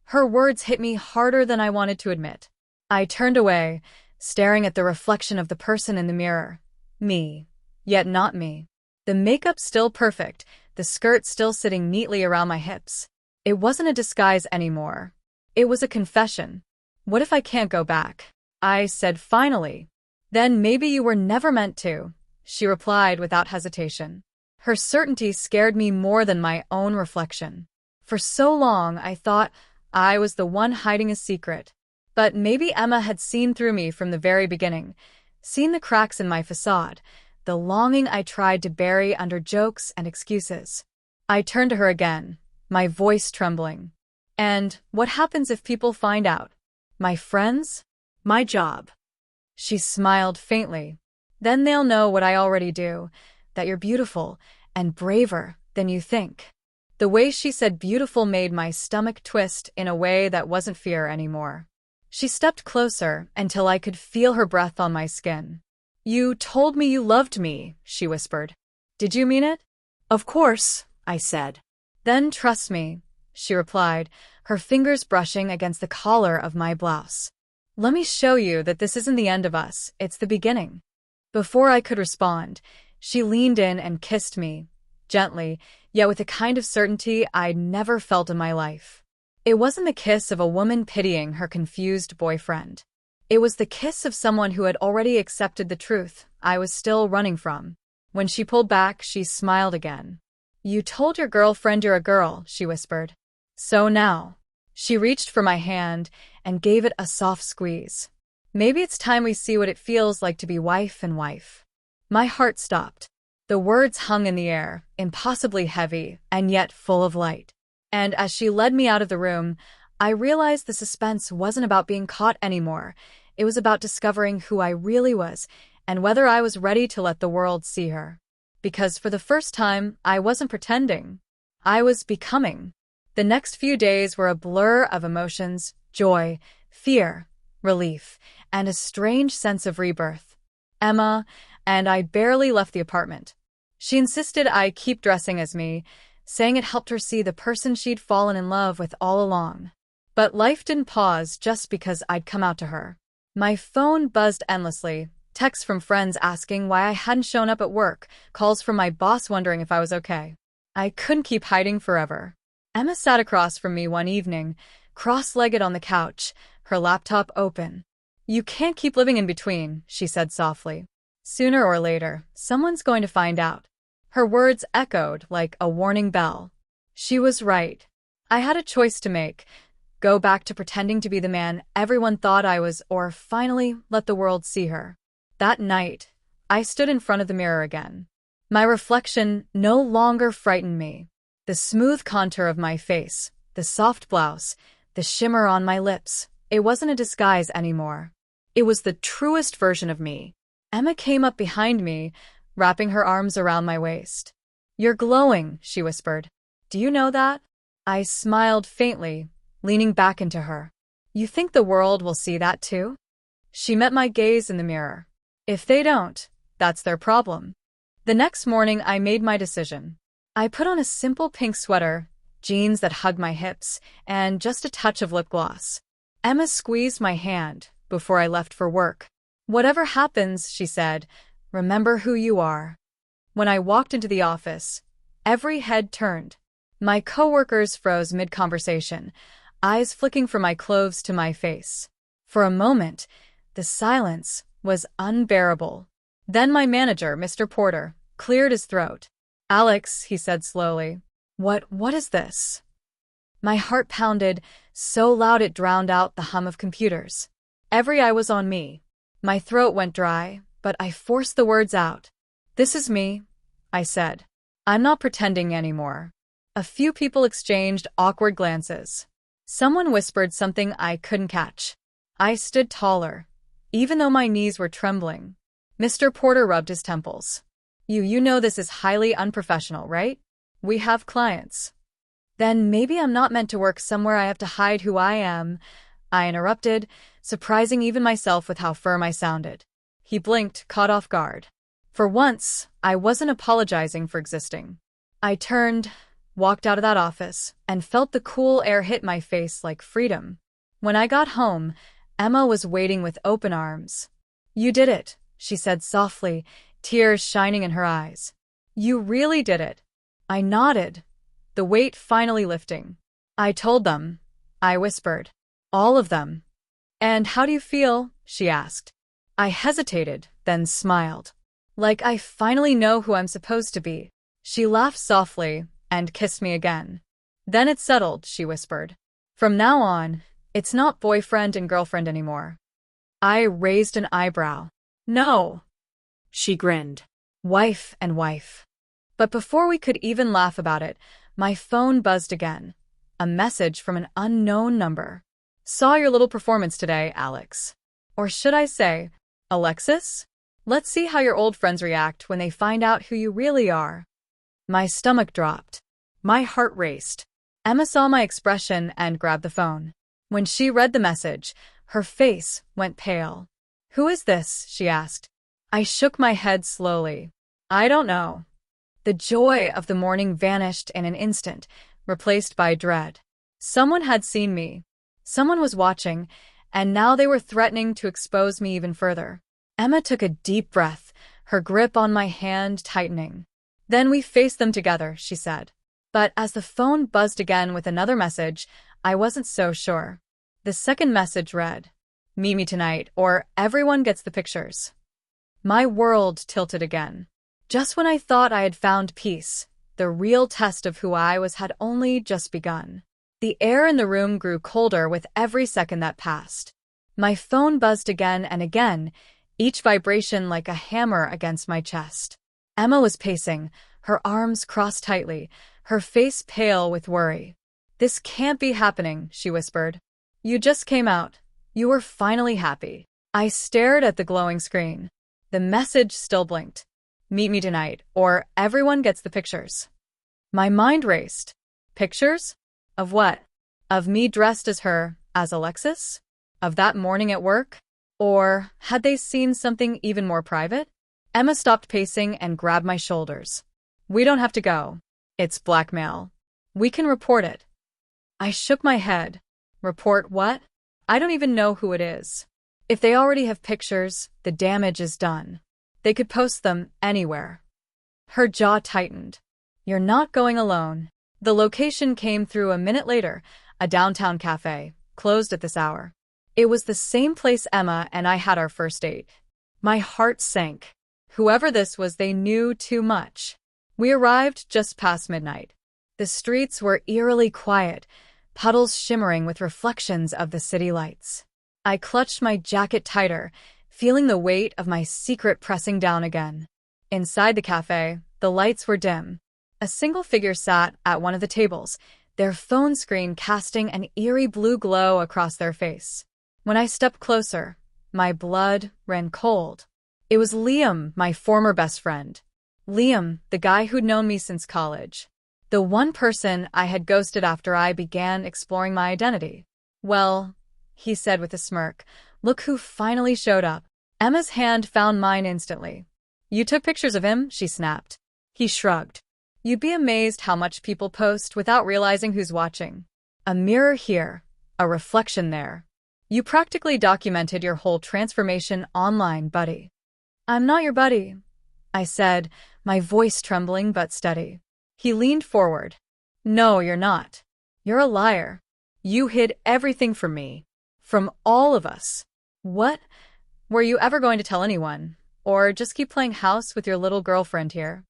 S1: Her words hit me harder than I wanted to admit. I turned away, staring at the reflection of the person in the mirror. Me, yet not me. The makeup still perfect, the skirt still sitting neatly around my hips. It wasn't a disguise anymore. It was a confession. What if I can't go back? I said finally. Then maybe you were never meant to, she replied without hesitation. Her certainty scared me more than my own reflection. For so long I thought, I was the one hiding a secret. But maybe Emma had seen through me from the very beginning, seen the cracks in my facade, the longing I tried to bury under jokes and excuses. I turned to her again, my voice trembling. And what happens if people find out? My friends?
S2: My job.
S1: She smiled faintly. Then they'll know what I already do, that you're beautiful and braver than you think. The way she said beautiful made my stomach twist in a way that wasn't fear anymore. She stepped closer until I could feel her breath on my skin. You told me you loved me, she whispered. Did you mean it?
S2: Of course, I said.
S1: Then trust me, she replied, her fingers brushing against the collar of my blouse. Let me show you that this isn't the end of us, it's the beginning. Before I could respond, she leaned in and kissed me, gently, yet with a kind of certainty I'd never felt in my life. It wasn't the kiss of a woman pitying her confused boyfriend. It was the kiss of someone who had already accepted the truth I was still running from. When she pulled back, she smiled again. You told your girlfriend you're a girl, she whispered. So now. She reached for my hand and gave it a soft squeeze. Maybe it's time we see what it feels like to be wife and wife. My heart stopped. The words hung in the air, impossibly heavy and yet full of light. And as she led me out of the room, I realized the suspense wasn't about being caught anymore. It was about discovering who I really was and whether I was ready to let the world see her. Because for the first time, I wasn't pretending. I was becoming. The next few days were a blur of emotions, joy, fear, relief, and a strange sense of rebirth. Emma and I barely left the apartment. She insisted I keep dressing as me, saying it helped her see the person she'd fallen in love with all along. But life didn't pause just because I'd come out to her. My phone buzzed endlessly, texts from friends asking why I hadn't shown up at work, calls from my boss wondering if I was okay. I couldn't keep hiding forever. Emma sat across from me one evening, cross-legged on the couch, her laptop open. You can't keep living in between, she said softly. Sooner or later, someone's going to find out. Her words echoed like a warning bell. She was right. I had a choice to make. Go back to pretending to be the man everyone thought I was, or finally let the world see her. That night, I stood in front of the mirror again. My reflection no longer frightened me. The smooth contour of my face, the soft blouse, the shimmer on my lips. It wasn't a disguise anymore. It was the truest version of me. Emma came up behind me, wrapping her arms around my waist. You're glowing, she whispered. Do you know that? I smiled faintly, leaning back into her. You think the world will see that too? She met my gaze in the mirror. If they don't, that's their problem. The next morning, I made my decision. I put on a simple pink sweater, jeans that hugged my hips, and just a touch of lip gloss. Emma squeezed my hand before I left for work. Whatever happens, she said, remember who you are. When I walked into the office, every head turned. My coworkers froze mid-conversation, eyes flicking from my clothes to my face. For a moment, the silence was unbearable. Then my manager, Mr. Porter, cleared his throat. Alex, he said slowly, what is this? My heart pounded so loud it drowned out the hum of computers. Every eye was on me. My throat went dry, but I forced the words out. This is me, I said. I'm not pretending anymore. A few people exchanged awkward glances. Someone whispered something I couldn't catch. I stood taller, even though my knees were trembling. Mr. Porter rubbed his temples. You know this is highly unprofessional, right? We have clients. Then maybe I'm not meant to work somewhere I have to hide who I am, I interrupted, surprising even myself with how firm I sounded. He blinked, caught off guard. For once, I wasn't apologizing for existing. I turned, walked out of that office, and felt the cool air hit my face like freedom. When I got home, Emma was waiting with open arms. You did it, she said softly, tears shining in her eyes. You really did it. I nodded, the weight finally lifting. I told them, I whispered. All of them. And how do you feel? She asked. I hesitated, then smiled. Like I finally know who I'm supposed to be. She laughed softly and kissed me again. Then it settled, she whispered. From now on, it's not boyfriend and girlfriend anymore. I raised an eyebrow. No.
S2: She grinned.
S1: Wife and wife. But before we could even laugh about it, my phone buzzed again. A message from an unknown number. Saw your little performance today, Alex. Or should I say, Alexis? Let's see how your old friends react when they find out who you really are. My stomach dropped. My heart raced. Emma saw my expression and grabbed the phone. When she read the message, her face went pale. Who is this? She asked. I shook my head slowly. I don't know. The joy of the morning vanished in an instant, replaced by dread. Someone had seen me. Someone was watching, and now they were threatening to expose me even further. Emma took a deep breath, her grip on my hand tightening. Then we faced them together, she said. But as the phone buzzed again with another message, I wasn't so sure. The second message read, "Meet me tonight, or everyone gets the pictures." My world tilted again. Just when I thought I had found peace, the real test of who I was had only just begun. The air in the room grew colder with every second that passed. My phone buzzed again and again, each vibration like a hammer against my chest. Emma was pacing, her arms crossed tightly, her face pale with worry. "This can't be happening," she whispered. "You just came out. You were finally happy." I stared at the glowing screen. The message still blinked. "Meet me tonight, or everyone gets the pictures." My mind raced. Pictures? Of what? Of me dressed as her, as Alexis? Of that morning at work? Or had they seen something even more private? Emma stopped pacing and grabbed my shoulders. "We don't have to go. It's blackmail. We can report it." I shook my head. Report what? I don't even know who it is. If they already have pictures, the damage is done. They could post them anywhere. Her jaw tightened. "You're not going alone." The location came through a minute later, a downtown cafe, closed at this hour. It was the same place Emma and I had our first date. My heart sank. Whoever this was, they knew too much. We arrived just past midnight. The streets were eerily quiet, puddles shimmering with reflections of the city lights. I clutched my jacket tighter, feeling the weight of my secret pressing down again. Inside the cafe, the lights were dim. A single figure sat at one of the tables, their phone screen casting an eerie blue glow across their face. When I stepped closer, my blood ran cold. It was Liam, my former best friend. Liam, the guy who'd known me since college. The one person I had ghosted after I began exploring my identity. "Well," he said with a smirk, "look who finally showed up." Emma's hand found mine instantly. "You took pictures of him?" she snapped. He shrugged. "You'd be amazed how much people post without realizing who's watching. A mirror here, a reflection there. You practically documented your whole transformation online, buddy." "I'm not your buddy," I said, my voice trembling but steady. He leaned forward. "No, you're not. You're a liar. You hid everything from me. From all of us." "What? Were you ever going to tell anyone? Or just keep playing house with your little girlfriend here?"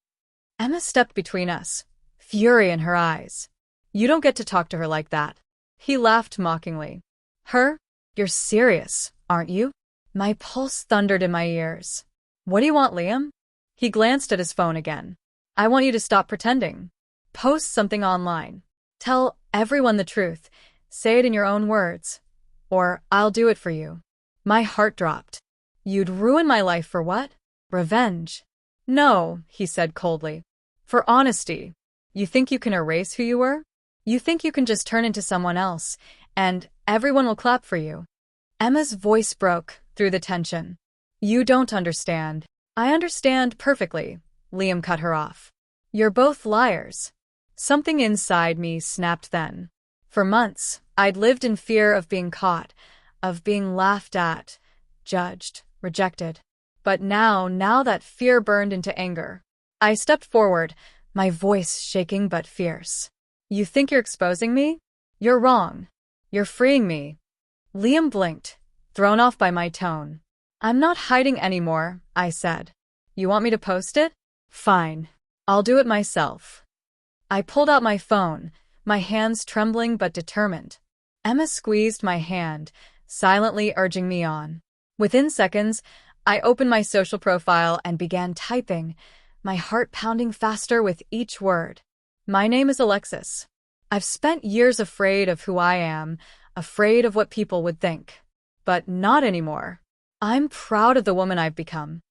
S1: Emma stepped between us, fury in her eyes. "You don't get to talk to her like that." He laughed mockingly. "Her? You're serious, aren't you?" My pulse thundered in my ears. "What do you want, Liam?" He glanced at his phone again. "I want you to stop pretending. Post something online. Tell everyone the truth. Say it in your own words. Or I'll do it for you." My heart dropped. "You'd ruin my life for what? Revenge?" "No," he said coldly. "For honesty. You think you can erase who you were? You think you can just turn into someone else, and everyone will clap for you?" Emma's voice broke through the tension. "You don't understand." "I understand perfectly," Liam cut her off. "You're both liars." Something inside me snapped then. For months, I'd lived in fear of being caught, of being laughed at, judged, rejected. But now that fear burned into anger. I stepped forward, my voice shaking but fierce. "You think you're exposing me? You're wrong. You're freeing me." Liam blinked, thrown off by my tone. "I'm not hiding anymore," I said. "You want me to post it? Fine. I'll do it myself." I pulled out my phone, my hands trembling but determined. Emma squeezed my hand, silently urging me on. Within seconds, I opened my social profile and began typing, my heart pounding faster with each word. My name is Alexis. I've spent years afraid of who I am, afraid of what people would think. But not anymore. I'm proud of the woman I've become.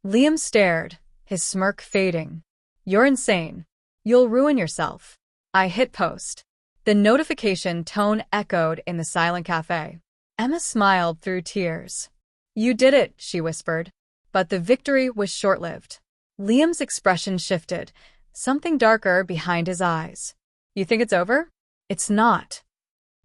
S1: Liam stared, his smirk fading. You're insane. You'll ruin yourself. I hit post. The notification tone echoed in the silent cafe. Emma smiled through tears. You did it, she whispered. But the victory was short-lived. Liam's expression shifted, something darker behind his eyes. You think it's over? It's not.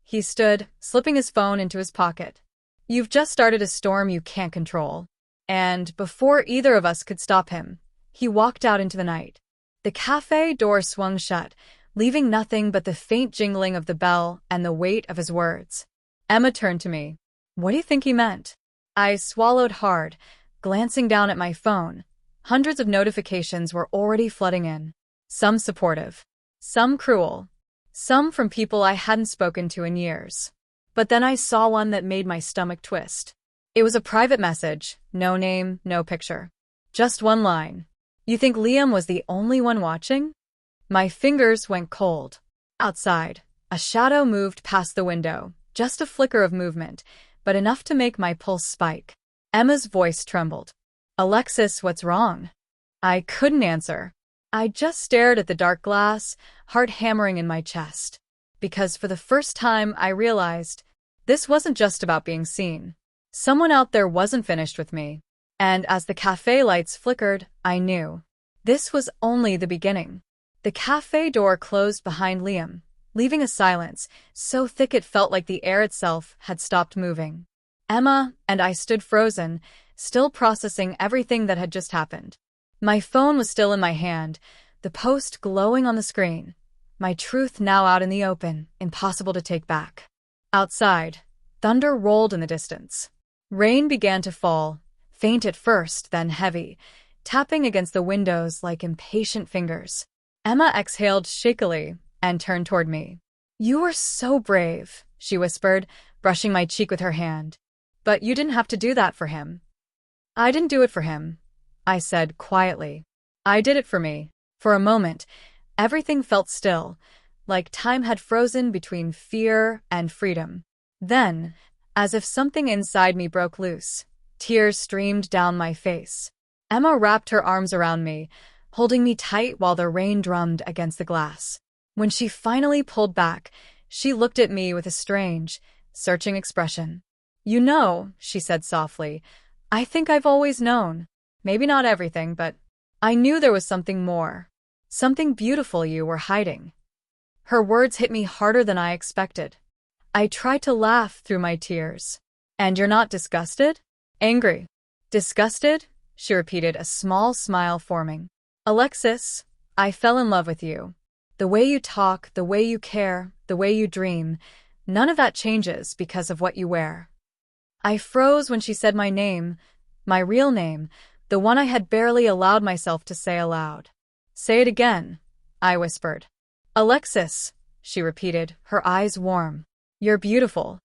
S1: He stood, slipping his phone into his pocket. You've just started a storm you can't control. And before either of us could stop him, he walked out into the night. The cafe door swung shut, leaving nothing but the faint jingling of the bell and the weight of his words. Emma turned to me. What do you think he meant? I swallowed hard, glancing down at my phone. Hundreds of notifications were already flooding in. Some supportive, some cruel, some from people I hadn't spoken to in years. But then I saw one that made my stomach twist. It was a private message, no name, no picture. Just one line. You think Liam was the only one watching? My fingers went cold. Outside, a shadow moved past the window, just a flicker of movement, but enough to make my pulse spike. Emma's voice trembled. Alexis, what's wrong? I couldn't answer. I just stared at the dark glass, heart hammering in my chest. Because for the first time I realized this wasn't just about being seen. Someone out there wasn't finished with me. And as the cafe lights flickered, I knew. This was only the beginning. The cafe door closed behind Liam, leaving a silence so thick it felt like the air itself had stopped moving. Emma and I stood frozen, still processing everything that had just happened. My phone was still in my hand, the post glowing on the screen. My truth now out in the open, impossible to take back. Outside, thunder rolled in the distance. Rain began to fall, faint at first, then heavy, tapping against the windows like impatient fingers. Emma exhaled shakily and turned toward me. You were so brave, she whispered, brushing my cheek with her hand. But you didn't have to do that for him. I didn't do it for him, I said quietly. I did it for me. For a moment, everything felt still, like time had frozen between fear and freedom. Then, as if something inside me broke loose, tears streamed down my face. Emma wrapped her arms around me, holding me tight while the rain drummed against the glass. When she finally pulled back, she looked at me with a strange, searching expression. You know, she said softly, I think I've always known. Maybe not everything, but I knew there was something more. Something beautiful you were hiding. Her words hit me harder than I expected. I tried to laugh through my tears. And you're not disgusted? Angry. Disgusted? She repeated, a small smile forming. Alexis, I fell in love with you. The way you talk, the way you care, the way you dream, none of that changes because of what you wear. I froze when she said my name, my real name, the one I had barely allowed myself to say aloud. Say it again, I whispered. Alexis, she repeated, her eyes warm. You're beautiful.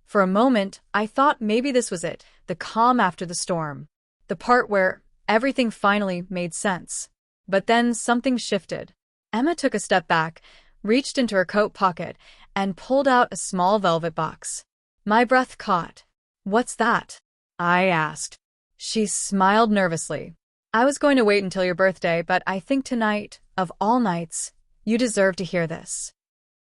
S1: For a moment, I thought maybe this was it, the calm after the storm. The part where everything finally made sense. But then something shifted. Emma took a step back, reached into her coat pocket, and pulled out a small velvet box. My breath caught. What's that? I asked. She smiled nervously. I was going to wait until your birthday, but I think tonight, of all nights, you deserve to hear this.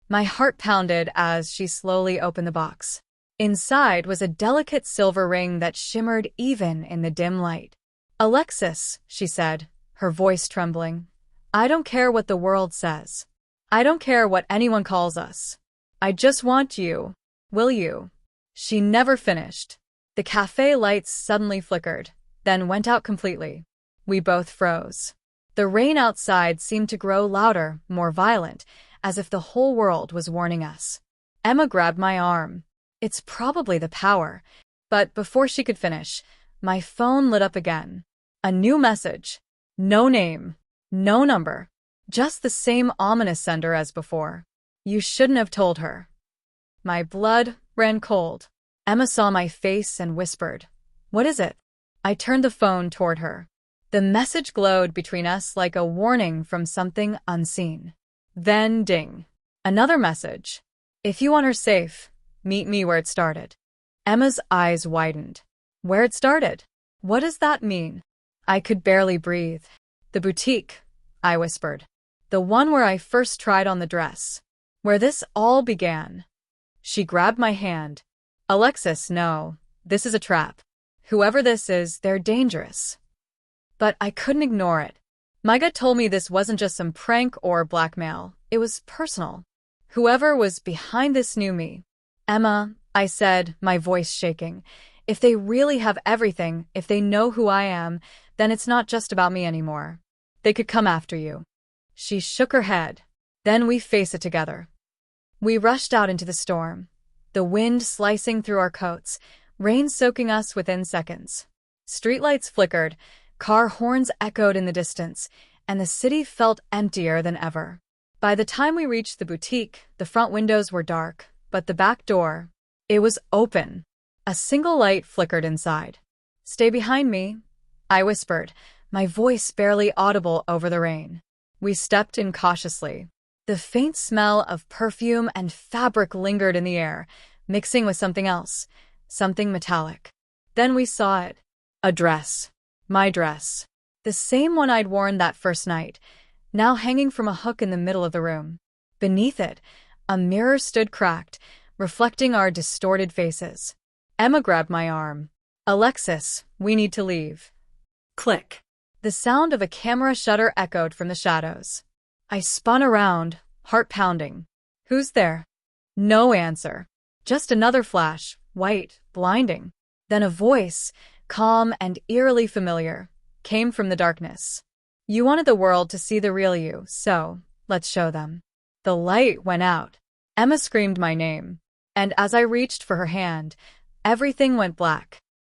S1: My heart pounded as she slowly opened the box. Inside was a delicate silver ring that shimmered even in the dim light. Alexis, she said, her voice trembling, I don't care what the world says. I don't care what anyone calls us. I just want you. Will you? She never finished. The cafe lights suddenly flickered, then went out completely. We both froze. The rain outside seemed to grow louder, more violent, as if the whole world was warning us. Emma grabbed my arm. It's probably the power. But before she could finish, my phone lit up again. A new message. No name. No number. Just the same ominous sender as before. You shouldn't have told her. My blood ran cold. Emma saw my face and whispered, "What is it?" I turned the phone toward her. The message glowed between us like a warning from something unseen. Then ding. Another message. "If you want her safe, meet me where it started." Emma's eyes widened. Where it started? What does that mean? I could barely breathe. "The boutique," I whispered. "The one where I first tried on the dress. Where this all began." She grabbed my hand. "Alexis, no. This is a trap. Whoever this is, they're dangerous." But I couldn't ignore it. My gut told me this wasn't just some prank or blackmail. It was personal. Whoever was behind this knew me. "Emma," I said, my voice shaking, "if they really have everything, if they know who I am, then it's not just about me anymore. They could come after you." She shook her head. "Then we face it together." We rushed out into the storm, the wind slicing through our coats, rain soaking us within seconds. Streetlights flickered, car horns echoed in the distance, and the city felt emptier than ever. By the time we reached the boutique, the front windows were dark, but the back door, it was open. A single light flickered inside. "Stay behind me," I whispered, my voice barely audible over the rain. We stepped in cautiously. The faint smell of perfume and fabric lingered in the air, mixing with something else, something metallic. Then we saw it. A dress. My dress. The same one I'd worn that first night, now hanging from a hook in the middle of the room. Beneath it, a mirror stood cracked, reflecting our distorted faces. Emma grabbed my arm. "Alexis, we need to leave."
S2: Click.
S1: The sound of a camera shutter echoed from the shadows. I spun around, heart pounding. "Who's there?" No answer. Just another flash, white, blinding. Then a voice, calm and eerily familiar, came from the darkness. "You wanted the world to see the real you, so let's show them." The light went out. Emma screamed my name, and as I reached for her hand, everything went black.